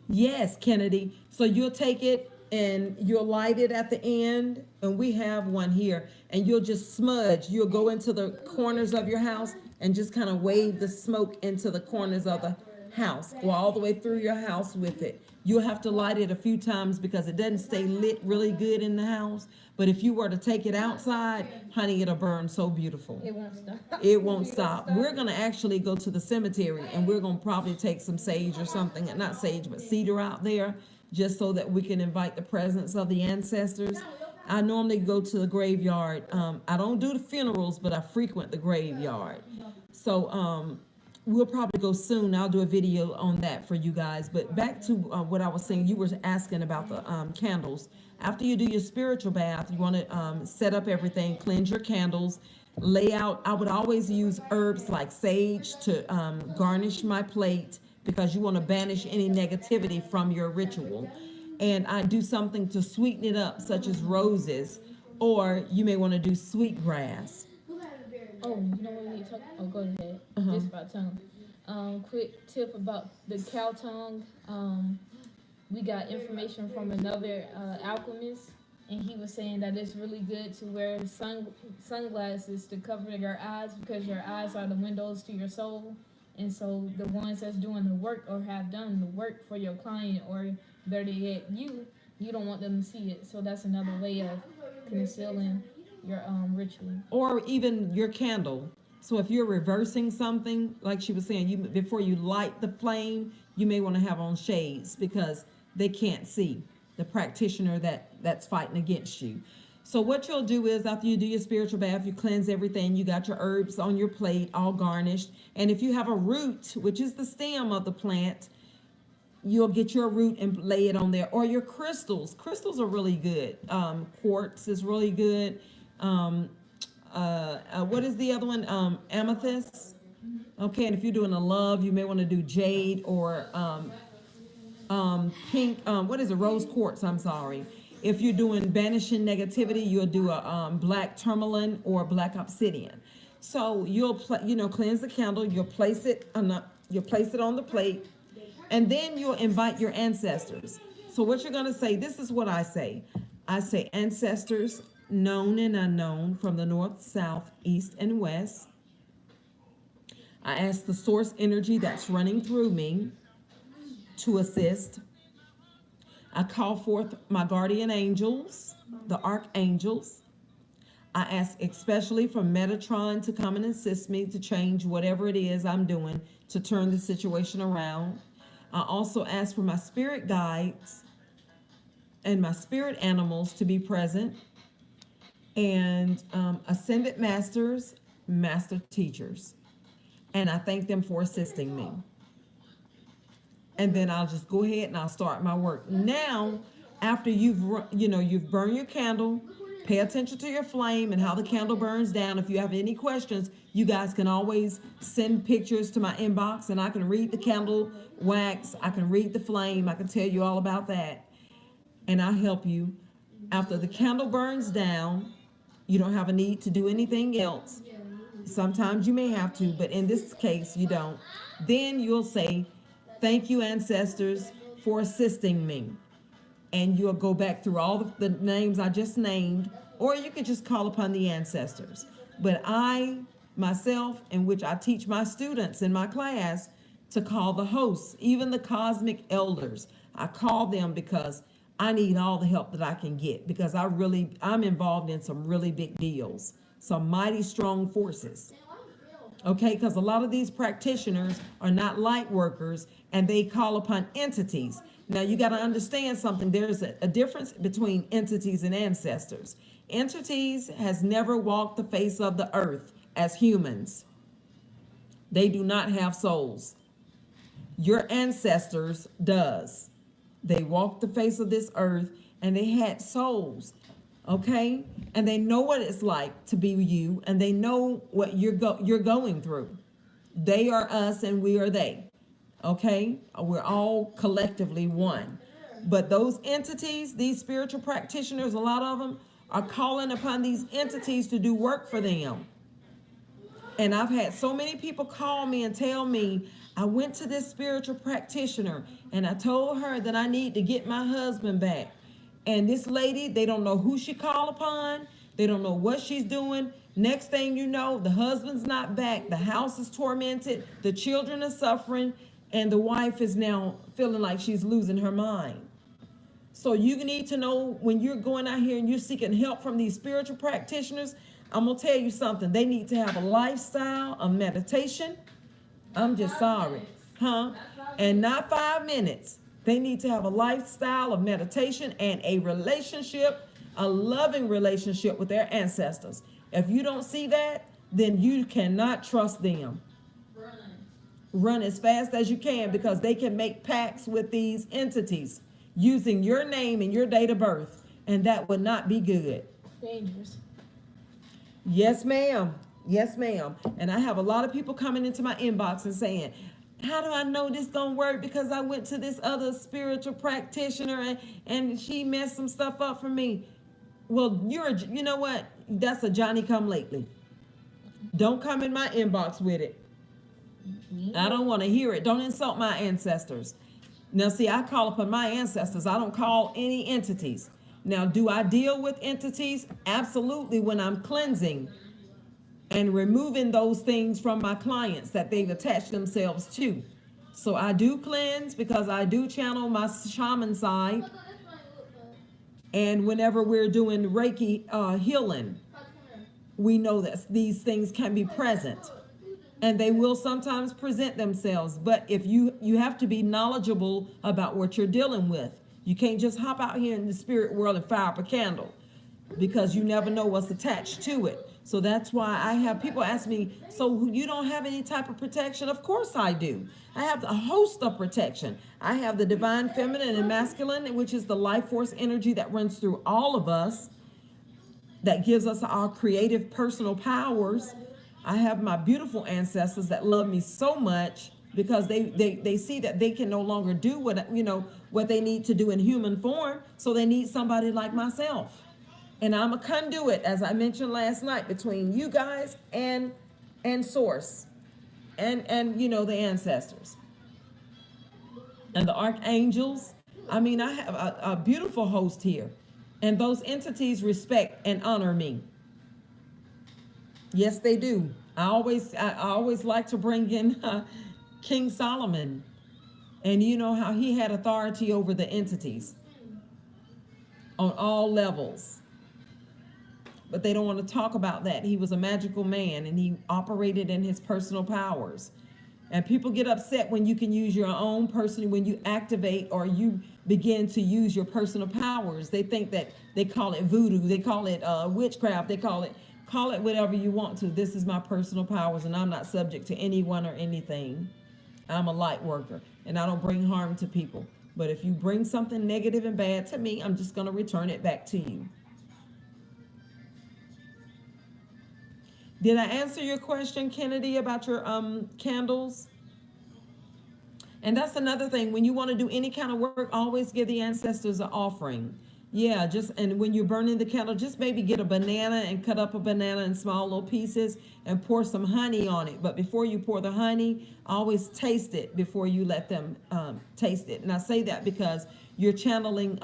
Yes, Kennedy. So you'll take it and you'll light it at the end, and we have one here, and you'll just smudge. You'll go into the corners of your house and just kind of wave the smoke into the corners of the house. Go all the way through your house with it. You'll have to light it a few times because it doesn't stay lit really good in the house. But if you were to take it outside, honey, it'll burn so beautiful. It won't stop. It won't stop. We're going to actually go to the cemetery, and we're going to probably take some sage or something, not sage, but cedar out there, just so that we can invite the presence of the ancestors. I normally go to the graveyard. I don't do the funerals, but I frequent the graveyard. So we'll probably go soon. I'll do a video on that for you guys. But back to what I was saying, you were asking about the candles. After you do your spiritual bath, you want to set up everything, cleanse your candles, lay out. I would always use herbs like sage to garnish my plate, because you want to banish any negativity from your ritual. And I do something to sweeten it up, such as roses, or you may want to do sweet grass. Oh, you know what we talk? Oh, go ahead. Uh-huh. Just about tongue. Quick tip about the cow tongue. We got information from another alchemist, and he was saying that it's really good to wear sunglasses to cover your eyes, because your eyes are the windows to your soul. And so the ones that's doing the work or have done the work for your client, or better yet, you don't want them to see it. So that's another way of concealing your ritual. Or even your candle. So if you're reversing something, like she was saying, before you light the flame, you may want to have on shades, because they can't see the practitioner that's fighting against you. So what you'll do is, after you do your spiritual bath, you cleanse everything. You got your herbs on your plate, all garnished. And if you have a root, which is the stem of the plant, you'll get your root and lay it on there. Or your crystals. Crystals are really good. Quartz is really good. What is the other one? Amethyst. Okay, and if you're doing a love, you may want to do jade or pink. What is it? Rose quartz. I'm sorry. If you're doing banishing negativity, you'll do a black tourmaline or black obsidian. So you'll cleanse the candle. You'll place it on the plate, and then you'll invite your ancestors. So what you're gonna say? This is what I say. I say, ancestors, known and unknown, from the north, south, east, and west. I ask the source energy that's running through me to assist. I call forth my guardian angels, the archangels. I ask especially for Metatron to come and assist me to change whatever it is I'm doing to turn the situation around. I also ask for my spirit guides and my spirit animals to be present, and ascended masters, master teachers. And I thank them for assisting me. And then I'll just go ahead and I'll start my work. Now, after you've burned your candle, pay attention to your flame and how the candle burns down. If you have any questions, you guys can always send pictures to my inbox, and I can read the candle wax. I can read the flame. I can tell you all about that. And I'll help you. After the candle burns down, you don't have a need to do anything else. Sometimes you may have to, but in this case, you don't. Then you'll say, thank you, ancestors, for assisting me. And you'll go back through all the names I just named, or you could just call upon the ancestors. But I, myself, in which I teach my students in my class to call the hosts, even the cosmic elders. I call them because I need all the help that I can get, because I'm involved in some really big deals, some mighty strong forces. Okay, because a lot of these practitioners are not light workers, and they call upon entities. Now you got to understand something. There's a difference between entities and ancestors. Entities has never walked the face of the earth as humans. They do not have souls. Your ancestors does. They walked the face of this earth, and they had souls. Okay, and they know what it's like to be you, and they know what you're going through. They are us, and we are they. Okay, we're all collectively one. But those entities, these spiritual practitioners, a lot of them are calling upon these entities to do work for them. And I've had so many people call me and tell me, I went to this spiritual practitioner and I told her that I need to get my husband back. And this lady, they don't know who she called upon. They don't know what she's doing. Next thing you know, the husband's not back. The house is tormented. The children are suffering. And the wife is now feeling like she's losing her mind. So you need to know, when you're going out here and you're seeking help from these spiritual practitioners, I'm going to tell you something. They need to have a lifestyle of meditation. I'm just sorry. And not 5 minutes. They need to have a lifestyle of meditation and a relationship, a loving relationship with their ancestors. If you don't see that, then you cannot trust them. Run as fast as you can, because they can make pacts with these entities using your name and your date of birth, and that would not be good. Dangerous. Yes, ma'am. Yes, ma'am. And I have a lot of people coming into my inbox and saying, how do I know this don't work? Because I went to this other spiritual practitioner and she messed some stuff up for me. Well, you know what? That's a Johnny come lately. Don't come in my inbox with it. I don't want to hear it. Don't insult my ancestors. Now, see, I call upon my ancestors. I don't call any entities. Now, do I deal with entities? Absolutely, when I'm cleansing and removing those things from my clients that they've attached themselves to. So I do cleanse, because I do channel my shaman side. And whenever we're doing Reiki healing, we know that these things can be present. And they will sometimes present themselves. But if you have to be knowledgeable about what you're dealing with. You can't just hop out here in the spirit world and fire up a candle, because you never know what's attached to it. So that's why I have people ask me, so you don't have any type of protection? Of course I do. I have a host of protection. I have the divine feminine and masculine, which is the life force energy that runs through all of us, that gives us our creative personal powers. I have my beautiful ancestors that love me so much, because they see that they can no longer do what they need to do in human form. So they need somebody like myself. And I'm a conduit, as I mentioned last night, between you guys and source and the ancestors and the archangels. I mean, I have a beautiful host here, and those entities respect and honor me. Yes, they do. I always like to bring in King Solomon, and you know how he had authority over the entities on all levels. But they don't want to talk about that. He was a magical man, and he operated in his personal powers. And people get upset when you can use your own person, when you activate or you begin to use your personal powers. They think that they call it voodoo, they call it witchcraft, they call it whatever you want to. This is my personal powers, and I'm not subject to anyone or anything. I'm a light worker, and I don't bring harm to people. But if you bring something negative and bad to me, I'm just going to return it back to you. Did I answer your question, Kennedy, about your candles? And that's another thing. When you want to do any kind of work, always give the ancestors an offering. Yeah, and when you're burning the candle, just maybe get a banana and cut up a banana in small little pieces and pour some honey on it. But before you pour the honey, always taste it before you let them taste it. And I say that because you're channeling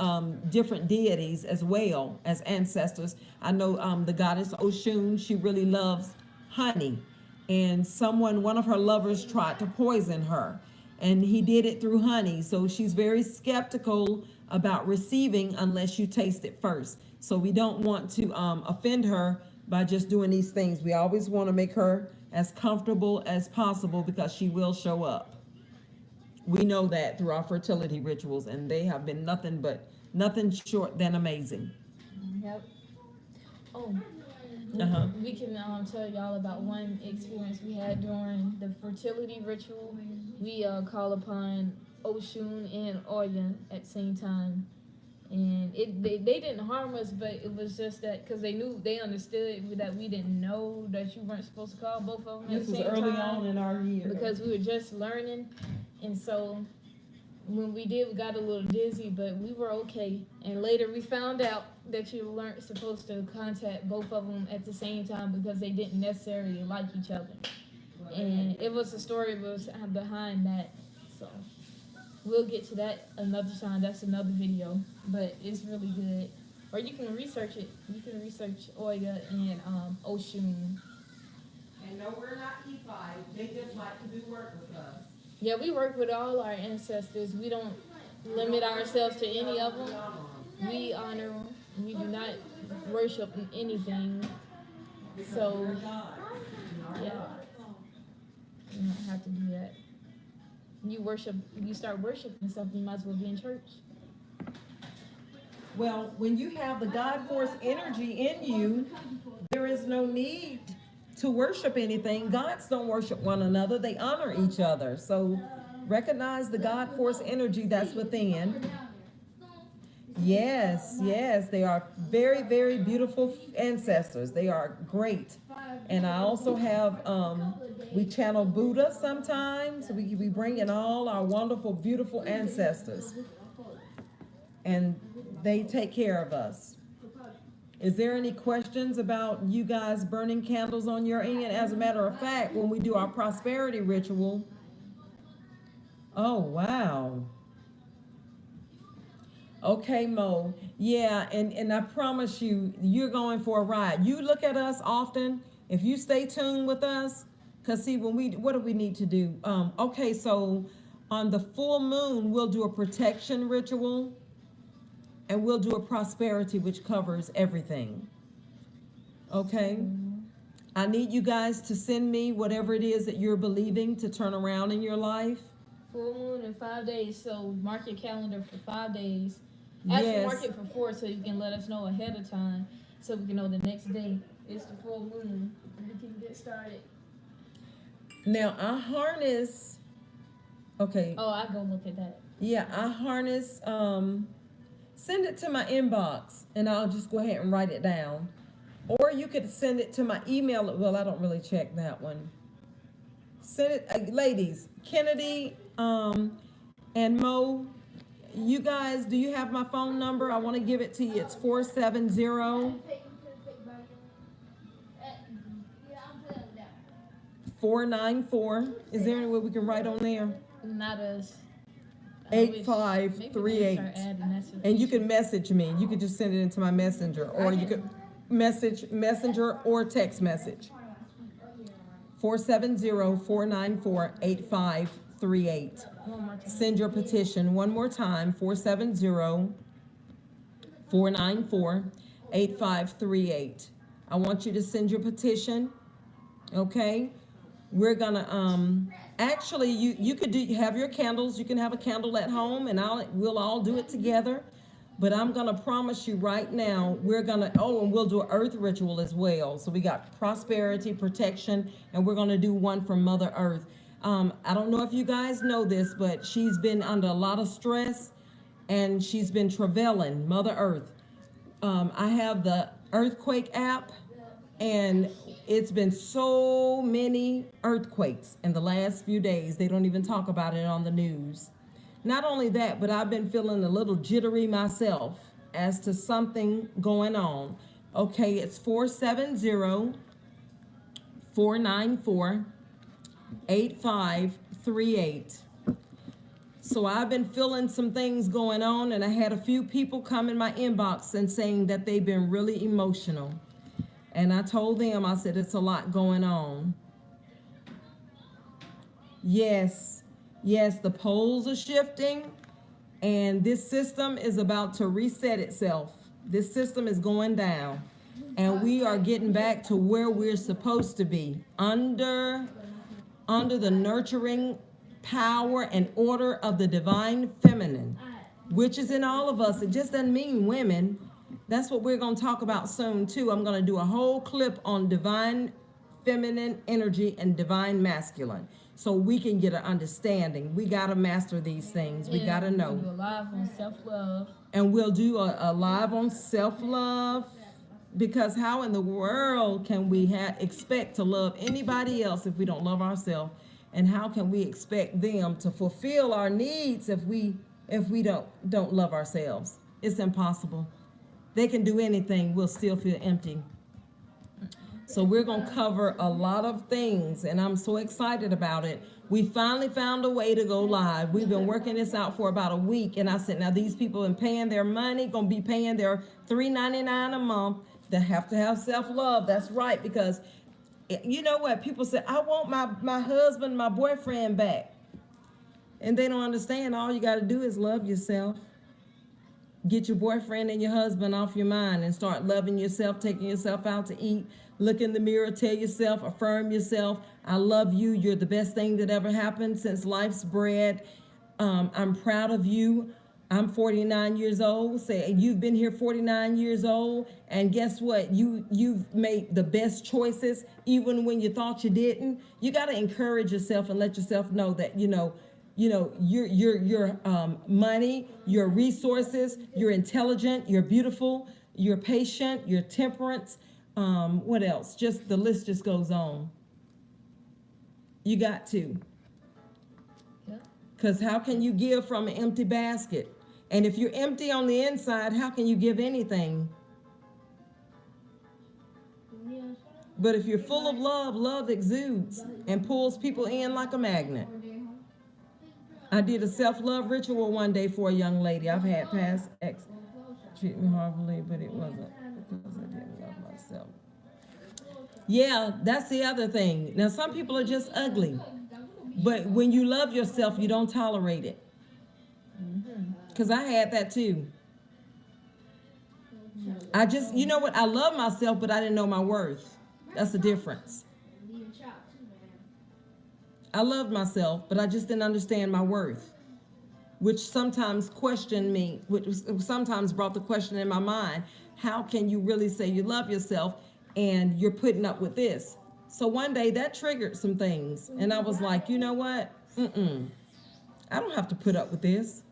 different deities as well as ancestors. I know the goddess Oshun, she really loves honey. And one of her lovers tried to poison her. and he did it through honey. So she's very skeptical about receiving unless you taste it first. So we don't want to offend her by just doing these things. We always want to make her as comfortable as possible because she will show up. We know that through our fertility rituals, and they have been nothing short than amazing. Yep. Oh, we can tell y'all about one experience we had during the fertility ritual. We call upon Oshun and Oya at the same time, and they didn't harm us, but it was just that because they understood that we didn't know that you weren't supposed to call both of them at This the was same early time on in our year. because we were just learning, and so when we did, we got a little dizzy, but we were okay. And later we found out that you weren't supposed to contact both of them at the same time because they didn't necessarily like each other. And it was a story behind that. So we'll get to that another time. That's another video, but it's really good. Or you can research it. You can research Oya and Oshun. And no, we're not E5. They just like to do work with us. Yeah, we work with all our ancestors. We don't limit ourselves to any of them. We honor them. We do not worship anything. So, yeah, you don't have to do that. You start worshiping something, you might as well be in church. Well, when you have the God force energy in you, there is no need to worship anything. Gods don't worship one another, they honor each other. So recognize the God force energy that's within. Yes, they are very, very beautiful ancestors. They are great. And I also have, we channel Buddha sometimes. We bring in all our wonderful, beautiful ancestors. And they take care of us. Is there any questions about you guys burning candles on your end? As a matter of fact, when we do our prosperity ritual, oh, wow. Okay, Mo. Yeah, and I promise you, you're going for a ride. You look at us often. If you stay tuned with us, because see, what do we need to do? Okay, so on the full moon, we'll do a protection ritual. And we'll do a prosperity, which covers everything. Okay? I need you guys to send me whatever it is that you're believing to turn around in your life. Full moon in 5 days, so mark your calendar for 5 days. Actually, mark it for 4 so you can let us know ahead of time so we can know the next day is the full moon and we can get started. Now, I harness, okay. Oh, I go look at that. Yeah, I harness, send it to my inbox and I'll just go ahead and write it down. Or you could send it to my email. Well, I don't really check that one. Send it, ladies, Kennedy and Mo, you guys, do you have my phone number? I want to give it to you. It's 470 494. Is there any way we can write on there? Not us. 8538. And you can message me. You could just send it into my messenger, or you could messenger or text message. 470-494-8538. Send your petition one more time. 470-494-8538. I want you to send your petition. Okay? We're gonna actually you could have your candles. You can have a candle at home, and we'll all do it together. But I'm gonna promise you right now, we're gonna and we'll do an earth ritual as well. So we got prosperity, protection, and we're gonna do one for Mother Earth. I don't know if you guys know this, but she's been under a lot of stress, and she's been travailing. Mother Earth. I have the earthquake app, and it's been so many earthquakes in the last few days. They don't even talk about it on the news. Not only that, but I've been feeling a little jittery myself as to something going on. Okay, it's 470-494-8538. So I've been feeling some things going on, and I had a few people come in my inbox and saying that they've been really emotional. And I told them, I said, it's a lot going on. Yes. Yes, the poles are shifting, and this system is about to reset itself. This system is going down, and we are getting back to where we're supposed to be, under the nurturing power and order of the divine feminine, which is in all of us. It just doesn't mean women. That's what we're going to talk about soon too. I'm going to do a whole clip on divine feminine energy and divine masculine, so we can get an understanding. We got to master these things. We got to know. We'll do a live on self-love. And we'll do a live on self-love, because how in the world can we expect to love anybody else if we don't love ourselves? And how can we expect them to fulfill our needs if we don't love ourselves? It's impossible. They can do anything, we'll still feel empty. So we're going to cover a lot of things, and I'm so excited about it. We finally found a way to go live. We've been working this out for about a week, and I said, now these people have been paying their money, going to be paying their $3.99 a month. They have to have self-love. That's right, because you know what? People say, I want my husband, my boyfriend back. And they don't understand. All you got to do is love yourself. Get your boyfriend and your husband off your mind and start loving yourself, taking yourself out to eat. Look in the mirror, tell yourself, affirm yourself. I love you. You're the best thing that ever happened since life's bread. I'm proud of you. I'm 49 years old. Say you've been here 49 years old, and guess what? You've made the best choices even when you thought you didn't. You got to encourage yourself and let yourself know that your money, your resources, you're intelligent, you're beautiful, you're patient, you're temperance. What else? Just the list just goes on. You got to. Because how can you give from an empty basket? And if you're empty on the inside, how can you give anything? But if you're full of love, love exudes and pulls people in like a magnet. I did a self-love ritual one day for a young lady. I've had past ex treat me horribly, but it wasn't because I didn't love myself. Yeah, that's the other thing. Now, some people are just ugly. But when you love yourself, you don't tolerate it. Because I had that too. I just, you know what? I love myself, but I didn't know my worth. That's the difference. I loved myself, but I just didn't understand my worth, which sometimes questioned me, which sometimes brought the question in my mind, how can you really say you love yourself and you're putting up with this? So one day that triggered some things, and I was like, you know what? I don't have to put up with this.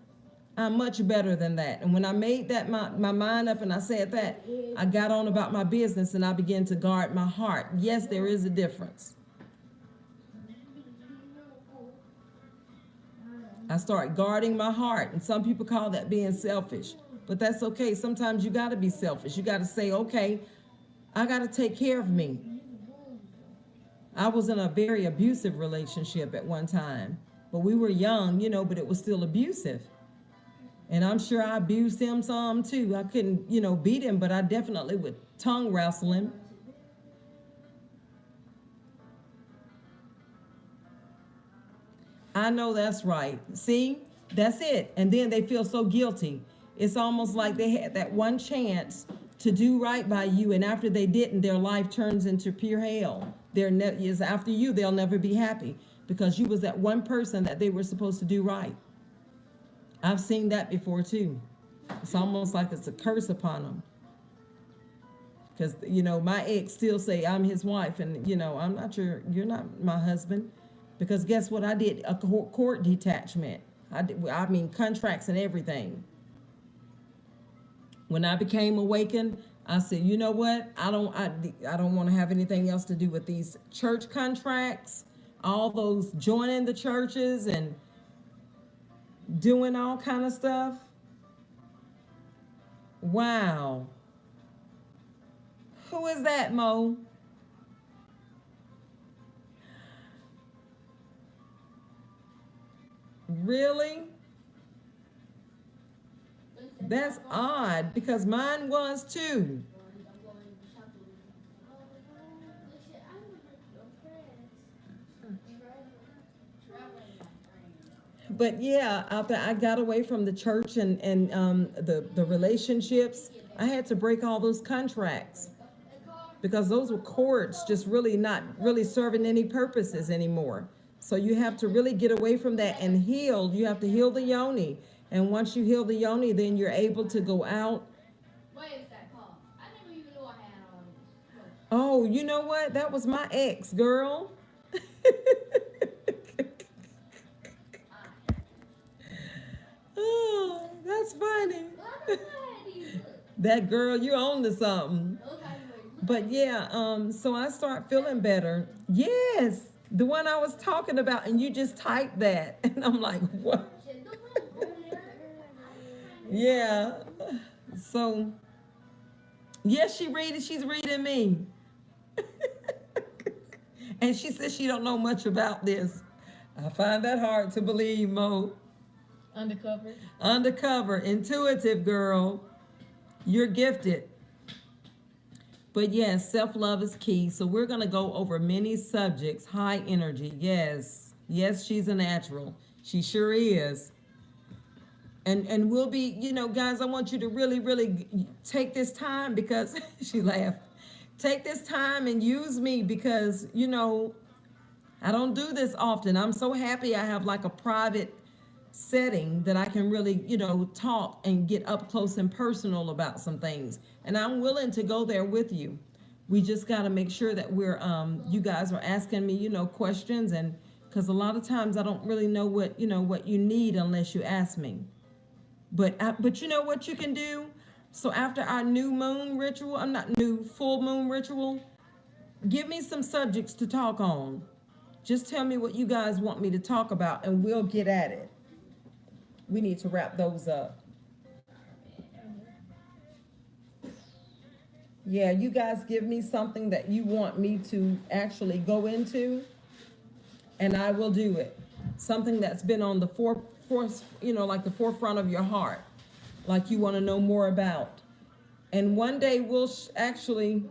I'm much better than that. And when I made that my mind up and I said that, I got on about my business and I began to guard my heart. Yes, there is a difference. I start guarding my heart, and some people call that being selfish, but that's okay. Sometimes you got to be selfish. You got to say, okay, I got to take care of me. I was in a very abusive relationship at one time, but we were young, but it was still abusive. And I'm sure I abused him some too. I couldn't, beat him, but I definitely would tongue wrestle him. I know that's right. See, that's it. And then they feel so guilty. It's almost like they had that one chance to do right by you, and after they didn't, their life turns into pure hell. After you, they'll never be happy because you was that one person that they were supposed to do right. I've seen that before too. It's almost like it's a curse upon them. Because, my ex still say I'm his wife, and, I'm not sure, you're not my husband. Because guess what? I did a court detachment. I mean, contracts and everything. When I became awakened, I said, you know what? I don't want to have anything else to do with these church contracts, all those joining the churches and doing all kind of stuff. Wow. Who is that, Mo? Really? That's odd because mine was too. But yeah, after I got away from the church and the relationships, I had to break all those contracts because those were cords just really not really serving any purposes anymore. So you have to really get away from that and heal. You have to heal the yoni. And once you heal the yoni, then you're able to go out. What is that called? I never even knew I had all this. Oh, you know what? That was my ex, girl. Oh, that's funny. Well, I never had these. Look. That girl, you're on to something. Look how you look. But yeah, so I start feeling better. Yes, the one I was talking about, and you just typed that, and I'm like, what? Yeah. So, yes, she's reading me. And she says she don't know much about this. I find that hard to believe, Mo. Undercover. Undercover, intuitive girl. You're gifted. But yes, self-love is key. So we're going to go over many subjects. High energy. Yes. Yes, she's a natural. She sure is. And we'll be, guys, I want you to really, really take this time because she laughed. Take this time and use me because, I don't do this often. I'm so happy I have like a private setting that I can really, talk and get up close and personal about some things. And I'm willing to go there with you. We just got to make sure that we're, you guys are asking me, questions. And because a lot of times I don't really know what you need unless you ask me. But you know what you can do? So after our new moon ritual, full moon ritual, give me some subjects to talk on. Just tell me what you guys want me to talk about and we'll get at it. We need to wrap those up. Yeah, you guys give me something that you want me to actually go into and I will do it. Something that's been on the like the forefront of your heart, like you want to know more about. And one day we'll actually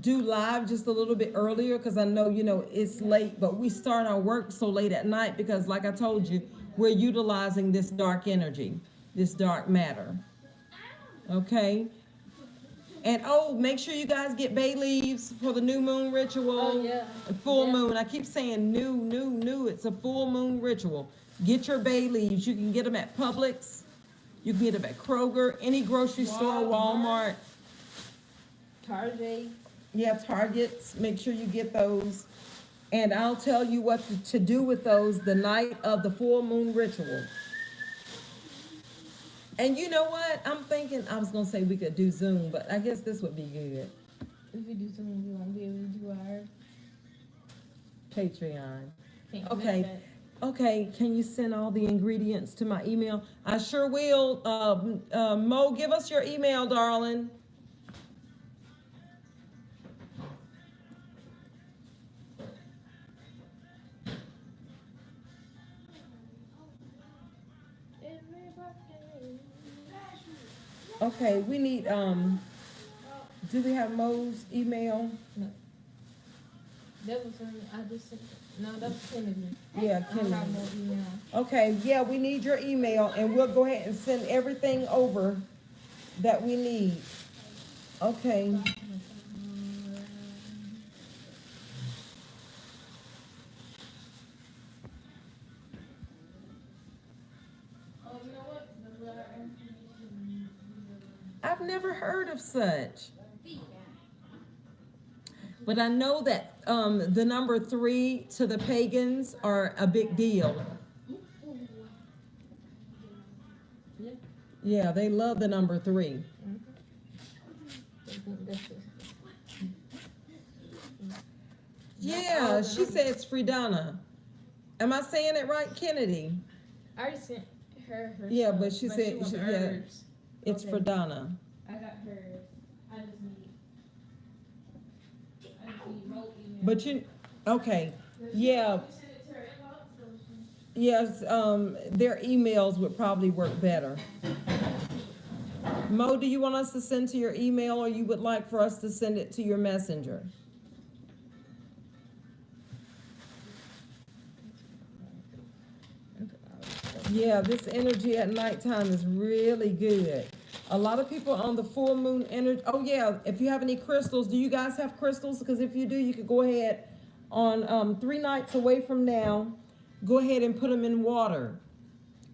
do live just a little bit earlier because I know, it's late, but we start our work so late at night because like I told you, we're utilizing this dark energy, this dark matter. Okay? And make sure you guys get bay leaves for the new moon ritual. Oh, yeah. Full moon. I keep saying new. It's a full moon ritual. Get your bay leaves. You can get them at Publix. You can get them at Kroger, any grocery store, Walmart. Target. Yeah, Targets. Make sure you get those. And I'll tell you what to do with those the night of the full moon ritual. And you know what? I'm thinking, I was going to say we could do Zoom, but I guess this would be good. If we do something, we won't be able to do our Patreon. thing. Okay. Okay, can you send all the ingredients to my email? I sure will. Mo, give us your email, darling. Okay, we need, do we have Mo's email? No. That was I just sent. No, that was Kennedy. Yeah, I don't have Kennedy. no email. Okay, yeah, we need your email and we'll go ahead and send everything over that we need. Okay. Oh, you know what? I've never heard of such. But I know that the number 3 to the pagans are a big deal. Yeah. Yeah, they love the number 3. That's it. Yeah, she says Fridana. Am I saying it right, Kennedy? I already sent her. Yeah, stuff, but she said wants yeah, hers. it's Okay. Fridana. I got hers. I just need more email. But okay, yeah, Send it to her inbox, so yes, their emails would probably work better. Mo, do you want us to send to your email or you would like for us to send it to your messenger? Yeah, this energy at nighttime is really good. A lot of people on the full moon energy. Oh yeah, if you have any crystals, do you guys have crystals? Because if you do, you could go ahead on 3 nights away from now. Go ahead and put them in water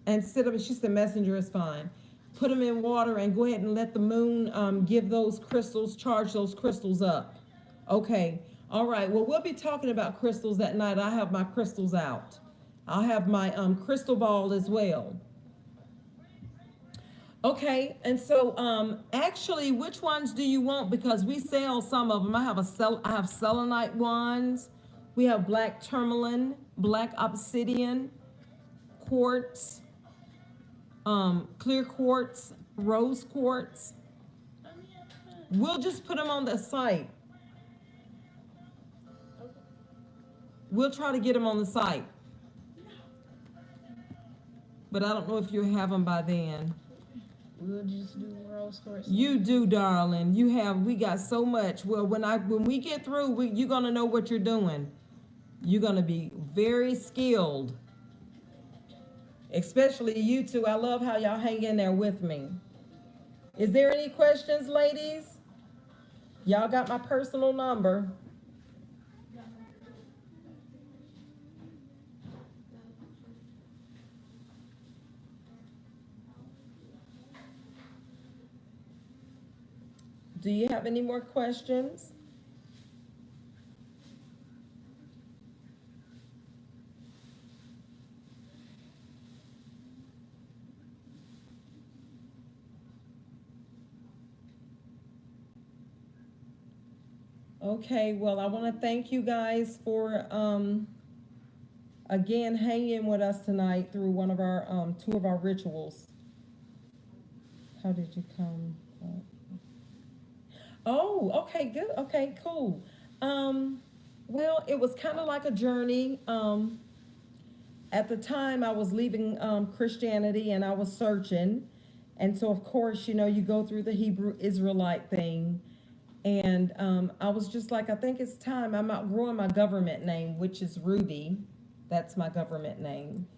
and sit them. She said messenger is fine. Put them in water and go ahead and let the moon give those crystals, charge those crystals up. Okay. All right. Well, we'll be talking about crystals that night. I have my crystals out. I'll have my crystal ball as well. Okay, and so actually, which ones do you want? Because we sell some of them. I have selenite ones. We have black tourmaline, black obsidian, quartz, clear quartz, rose quartz. We'll just put them on the site. We'll try to get them on the site. But I don't know if you'll have them by then. We'll just do rose quartz. You do, darling. We got so much. Well, when we get through, you're gonna know what you're doing. You're gonna be very skilled. Especially you two. I love how y'all hang in there with me. Is there any questions, ladies? Y'all got my personal number. Do you have any more questions? Okay, well, I want to thank you guys for again hanging with us tonight through one of our two of our rituals. How did you come? Oh, okay, good. Okay, cool. Well, it was kind of like a journey. At the time, I was leaving Christianity and I was searching. And so, of course, you go through the Hebrew Israelite thing. And I was just like, I think it's time. I'm outgrowing my government name, which is Ruby. That's my government name.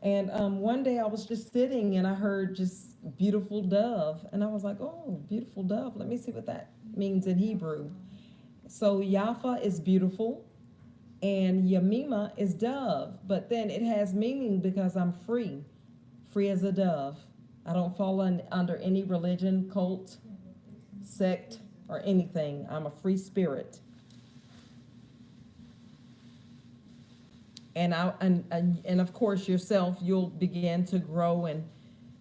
And one day I was just sitting and I heard just beautiful dove. And I was like, oh, beautiful dove. Let me see what that means in Hebrew. So Yaffa is beautiful and Yamima is dove. But then it has meaning because I'm free as a dove. I don't fall under any religion, cult, sect, or anything. I'm a free spirit. And of course yourself, you'll begin to grow and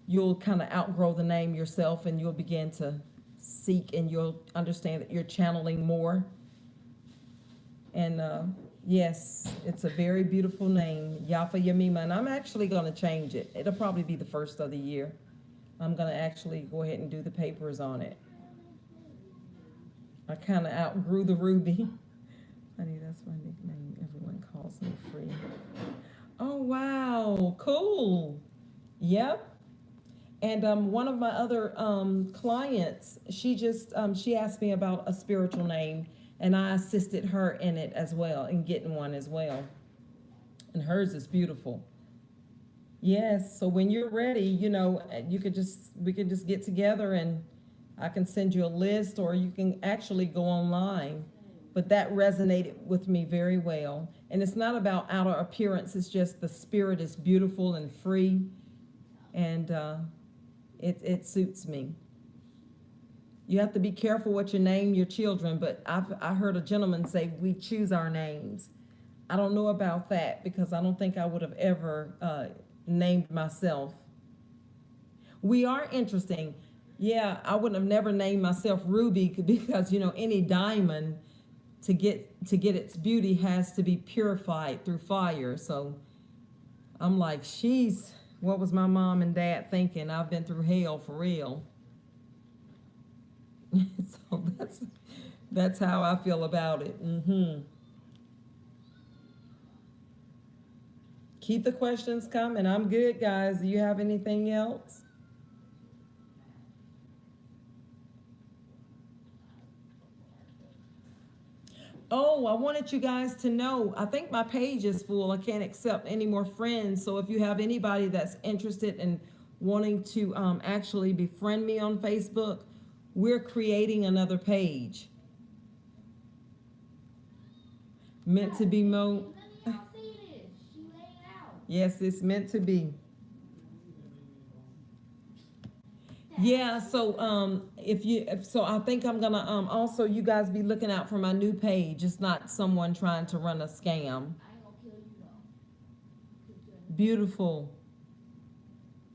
you'll kind of outgrow the name yourself and you'll begin to seek and you'll understand that you're channeling more. And yes, it's a very beautiful name, Yaffa Yamima, and I'm actually going to change it. It'll probably be the first of the year. I'm going to actually go ahead and do the papers on it. I kind of outgrew the Ruby. Honey, that's my nickname. Everyone calls me Free. Oh, wow. Cool. Yep. And one of my other clients, she asked me about a spiritual name, and I assisted her in it as well, in getting one as well. And hers is beautiful. Yes. So when you're ready, we can just get together and I can send you a list, or you can actually go online. But that resonated with me very well. And it's not about outer appearance. It's just the spirit is beautiful and free. And it suits me. You have to be careful what you name your children. But I heard a gentleman say, we choose our names. I don't know about that because I don't think I would have ever named myself. We are interesting. Yeah, I wouldn't have never named myself Ruby because, any diamond to get its beauty has to be purified through fire. So I'm like, what was my mom and dad thinking? I've been through hell for real. So that's how I feel about it. Keep the questions coming. I'm good, guys. Do you have anything else? Oh, I wanted you guys to know, I think my page is full. I can't accept any more friends. So if you have anybody that's interested in wanting to actually befriend me on Facebook, we're creating another page. Meant to be None mo. of y'all see this. She laid it out. Yes, it's meant to be. Yeah, so so I think I'm gonna also you guys be looking out for my new page. It's not someone trying to run a scam. I ain't gonna kill you though. 'Cause you're Beautiful.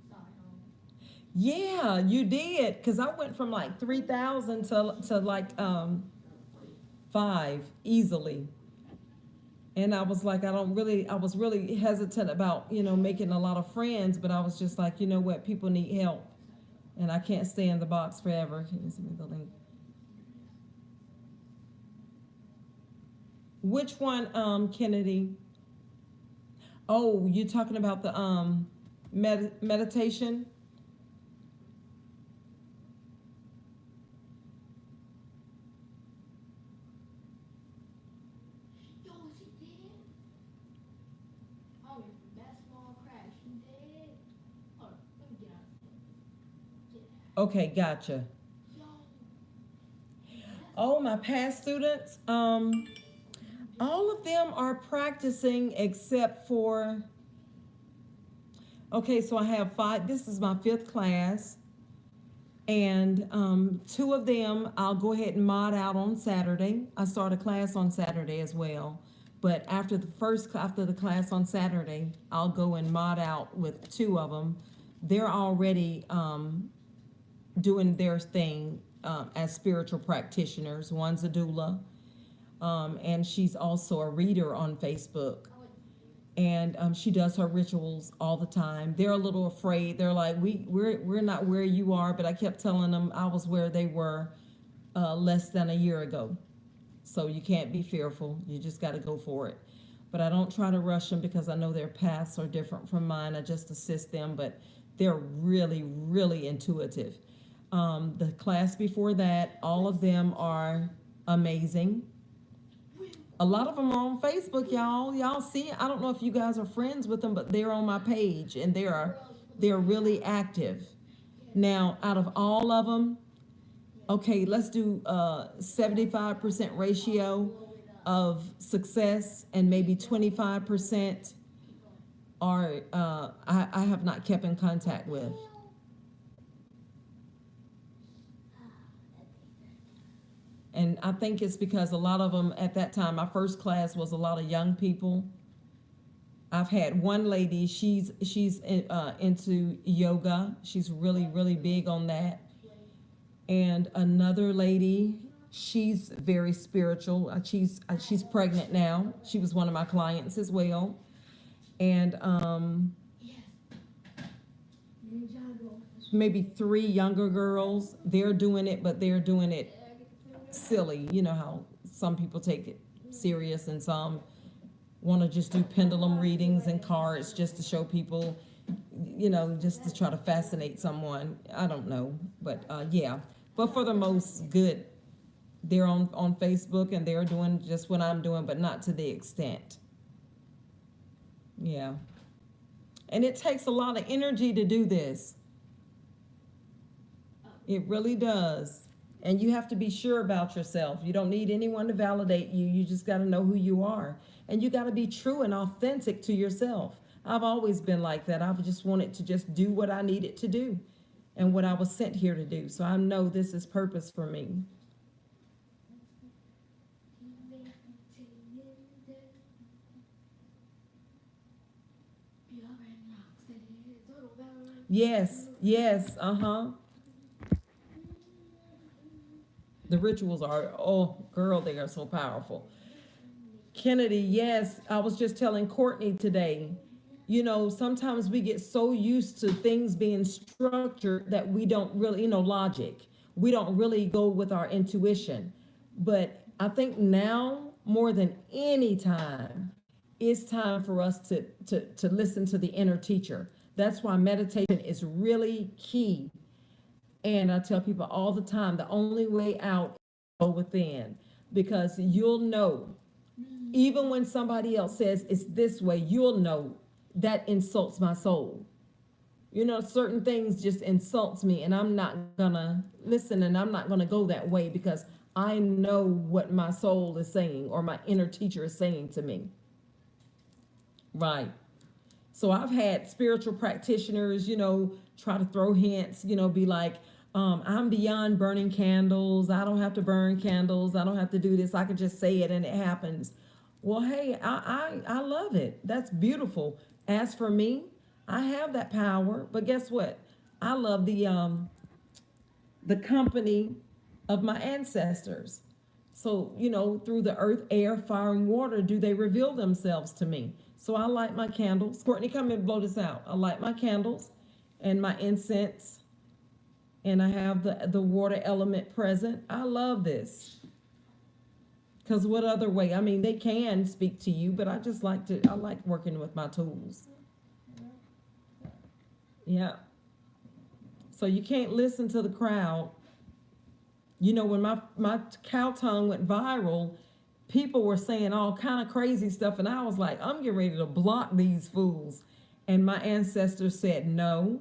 sorry, home. Yeah, you did. Cause I went from like 3,000 to like 5 easily. And I was like, I was really hesitant about, making a lot of friends, but I was just like, you know what, people need help. And I can't stay in the box forever. Can you send me the link? Which one, Kennedy? Oh, you talking about the meditation? Yo, she did? Oh, that small crash. She did? Hold on, let me get out of this. Get out. Okay, gotcha. Yo. Oh, my past students, all of them are practicing except for, okay, so I have 5, this is my 5th class, and 2 of them I'll go ahead and mod out on Saturday. I start a class on Saturday as well, but after the class on Saturday, I'll go and mod out with 2 of them. They're already doing their thing as spiritual practitioners. One's a doula, and she's also a reader on Facebook. And she does her rituals all the time. They're a little afraid. They're like, we're not where you are, but I kept telling them I was where they were less than a year ago. So you can't be fearful. You just got to go for it. But I don't try to rush them because I know their paths are different from mine. I just assist them, but they're really, really intuitive. The class before that, all of them are amazing. A lot of them are on Facebook, y'all. Y'all see, I don't know if you guys are friends with them, but they're on my page and they're really active. Now, out of all of them, okay, let's do 75% ratio of success and maybe 25% are I have not kept in contact with. And I think it's because a lot of them at that time, my first class was a lot of young people. I've had one lady, she's into yoga. She's really, really big on that. And another lady, she's very spiritual. She's pregnant now. She was one of my clients as well. And maybe 3 younger girls, they're doing it, but they're doing it silly. You know how some people take it serious and some want to just do pendulum readings and cards just to show people, just to try to fascinate someone. I don't know, but yeah. But for the most good, they're on Facebook and they're doing just what I'm doing, but not to the extent. Yeah. And it takes a lot of energy to do this. It really does. And you have to be sure about yourself. You don't need anyone to validate you. You just got to know who you are. And you got to be true and authentic to yourself. I've always been like that. I've just wanted to just do what I needed to do and what I was sent here to do. So I know this is purpose for me. Yes, yes, The rituals are, oh, girl, they are so powerful. Kennedy, yes, I was just telling Courtney today, sometimes we get so used to things being structured that we don't really, logic. We don't really go with our intuition. But I think now, more than any time, it's time for us to listen to the inner teacher. That's why meditation is really key. And I tell people all the time, the only way out is to go within. because you'll know, even when somebody else says it's this way, you'll know that insults my soul. You know, certain things just insults me, and I'm not gonna listen, and I'm not gonna go that way because I know what my soul is saying or my inner teacher is saying to me. Right. So I've had spiritual practitioners, try to throw hints, be like, I'm beyond burning candles. I don't have to burn candles. I don't have to do this. I can just say it and it happens. Well, hey, I love it. That's beautiful. As for me, I have that power, but guess what? I love the company of my ancestors. So, through the earth, air, fire, and water, do they reveal themselves to me? So I light my candles. Courtney, come and blow this out. I light my candles and my incense, and I have the water element present. I love this. Because what other way? I mean, they can speak to you, but I like working with my tools. Yeah. So you can't listen to the crowd. When my cow tongue went viral, people were saying all kind of crazy stuff, and I was like, I'm getting ready to block these fools. And my ancestors said no,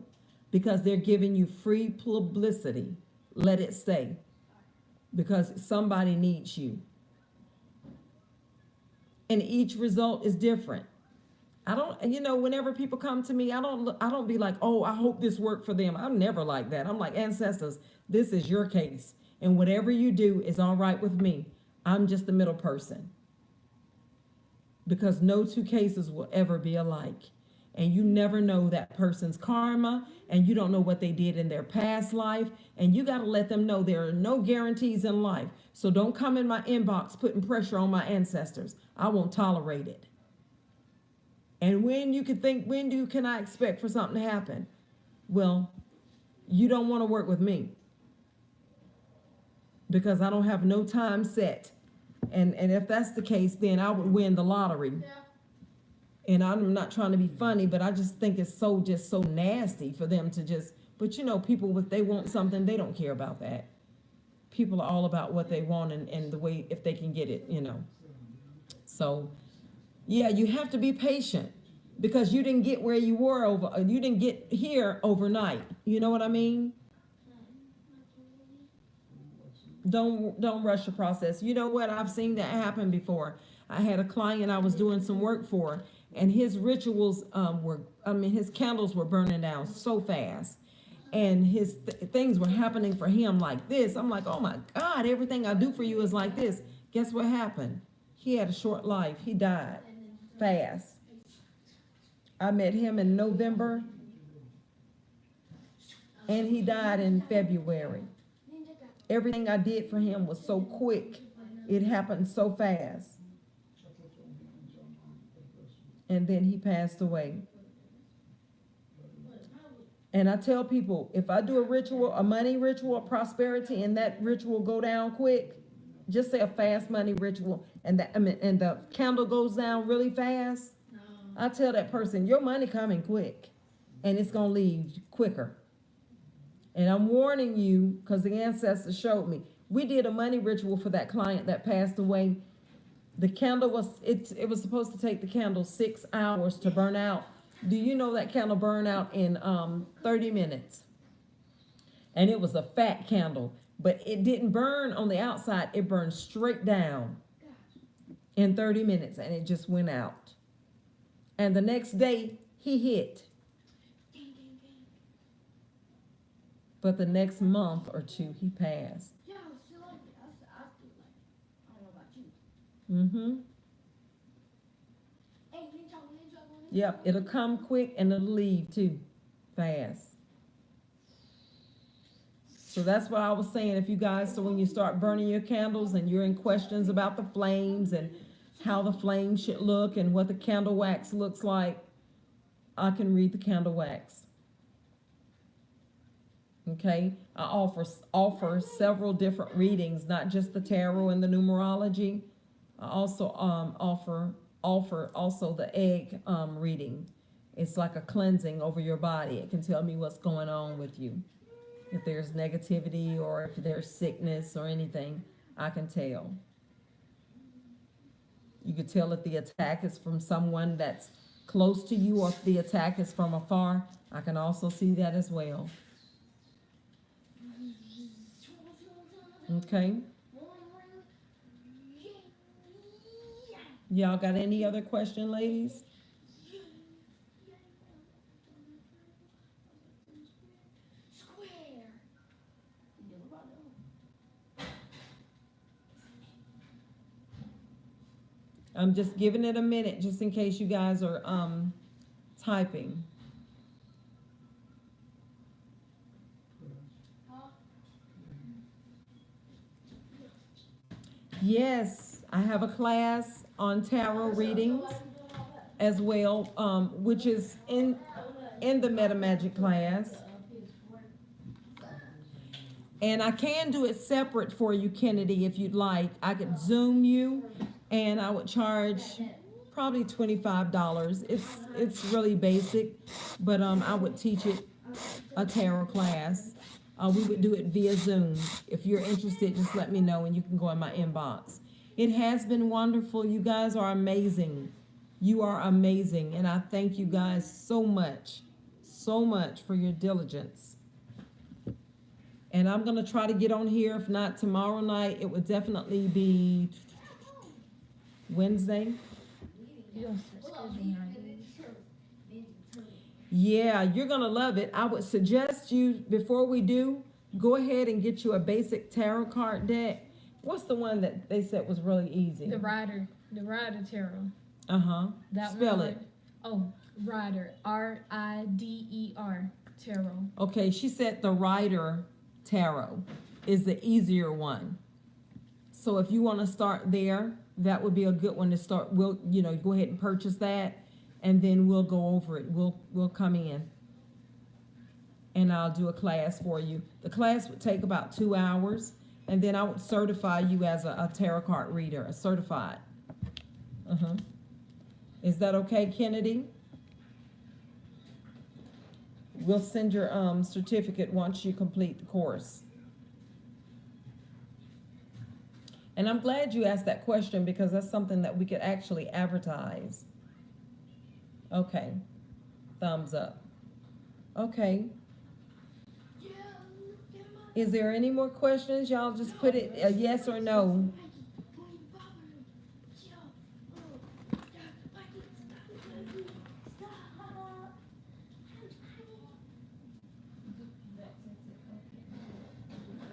because they're giving you free publicity. Let it stay, because somebody needs you. And each result is different. I don't, whenever people come to me, I don't be like, oh, I hope this worked for them. I'm never like that. I'm like, ancestors, this is your case. And whatever you do is all right with me. I'm just the middle person. Because no two cases will ever be alike. And you never know that person's karma, and you don't know what they did in their past life. And you got to let them know there are no guarantees in life. So don't come in my inbox putting pressure on my ancestors. I won't tolerate it. And when can I expect for something to happen? Well, you don't want to work with me, because I don't have no time set. And if that's the case, then I would win the lottery. And I'm not trying to be funny, but I just think it's so nasty for them to just, but people, if they want something, they don't care about that. People are all about what they want and the way, if they can get it, So, yeah, you have to be patient, because you didn't get where you didn't get here overnight. You know what I mean? Don't rush the process. You know what? I've seen that happen before. I had a client I was doing some work for, and his rituals his candles were burning down so fast, and his things were happening for him like this. I'm like, oh my God, everything I do for you is like this. Guess what happened? He had a short life. He died fast. I met him in November, and he died in February. Everything I did for him was so quick. It happened so fast. And then he passed away. And I tell people, if I do a ritual, a money ritual, a prosperity, and that ritual go down quick, just say a fast money ritual, and the candle goes down really fast, I tell that person, your money coming quick, and it's gonna leave quicker. And I'm warning you, because the ancestors showed me. We did a money ritual for that client that passed away. The candle it was supposed to take the candle 6 hours to burn out. Do you know that candle burned out in 30 minutes? And it was a fat candle, but it didn't burn on the outside. It burned straight down in 30 minutes, and it just went out. And the next day, he hit. But the next month or two, he passed. Yeah, I still like it. I still like it. I don't know about you. Mm-hmm. Hey, ninja. Yep, it'll come quick and it'll leave too, fast. So that's what I was saying. If you guys, so when you start burning your candles and you're in questions about the flames and how the flames should look and what the candle wax looks like, I can read the candle wax. Okay, I offer several different readings, not just the tarot and the numerology. I also offer also the egg reading. It's like a cleansing over your body. It can tell me what's going on with you. If there's negativity or if there's sickness or anything, I can tell. You could tell if the attack is from someone that's close to you or if the attack is from afar. I can also see that as well. Okay. Y'all got any other question, ladies? Square. I'm just giving it a minute just in case you guys are typing. Yes, I have a class on tarot readings as well, which is in the Meta Magic class. And I can do it separate for you, Kennedy, if you'd like. I could Zoom you, and I would charge probably $25. It's really basic, but I would teach it a tarot class. We would do it via Zoom. If you're interested, just let me know, and you can go in my inbox. It has been wonderful. You guys are amazing. You are amazing, and I thank you guys so much for your diligence. And I'm gonna try to get on here. If not tomorrow night, it would definitely be Wednesday. You don't start scheduling right. Yeah, you're gonna love it. I would suggest you, before we do, go ahead and get you a basic tarot card deck. What's the one that they said was really easy? The Rider Tarot. Uh-huh. That Spell one. it. Oh, Rider. Rider Tarot. Okay, she said the Rider Tarot is the easier one. So if you want to start there, that would be a good one to start. We'll, go ahead and purchase that, and then we'll go over it. We'll come in, and I'll do a class for you. The class would take about 2 hours, and then I would certify you as a tarot card reader, a certified. Is that okay, Kennedy? We'll send your certificate once you complete the course. And I'm glad you asked that question, because that's something that we could actually advertise. Okay. Thumbs up. Okay. Is there any more questions? Y'all just put it a yes or no.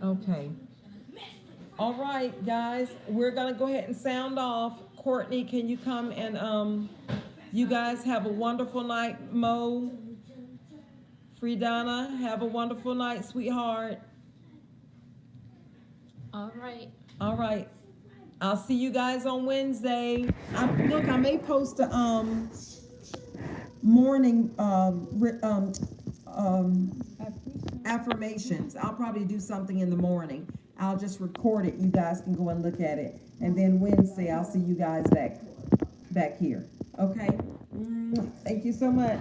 Okay. All right, guys, we're gonna go ahead and sound off. Courtney, can you come and you guys have a wonderful night. Mo, Friedana, have a wonderful night, sweetheart. All right. All right. I'll see you guys on Wednesday. Look, I may post a morning affirmations. I'll probably do something in the morning. I'll just record it. You guys can go and look at it. And then Wednesday, I'll see you guys back here. Okay? Thank you so much.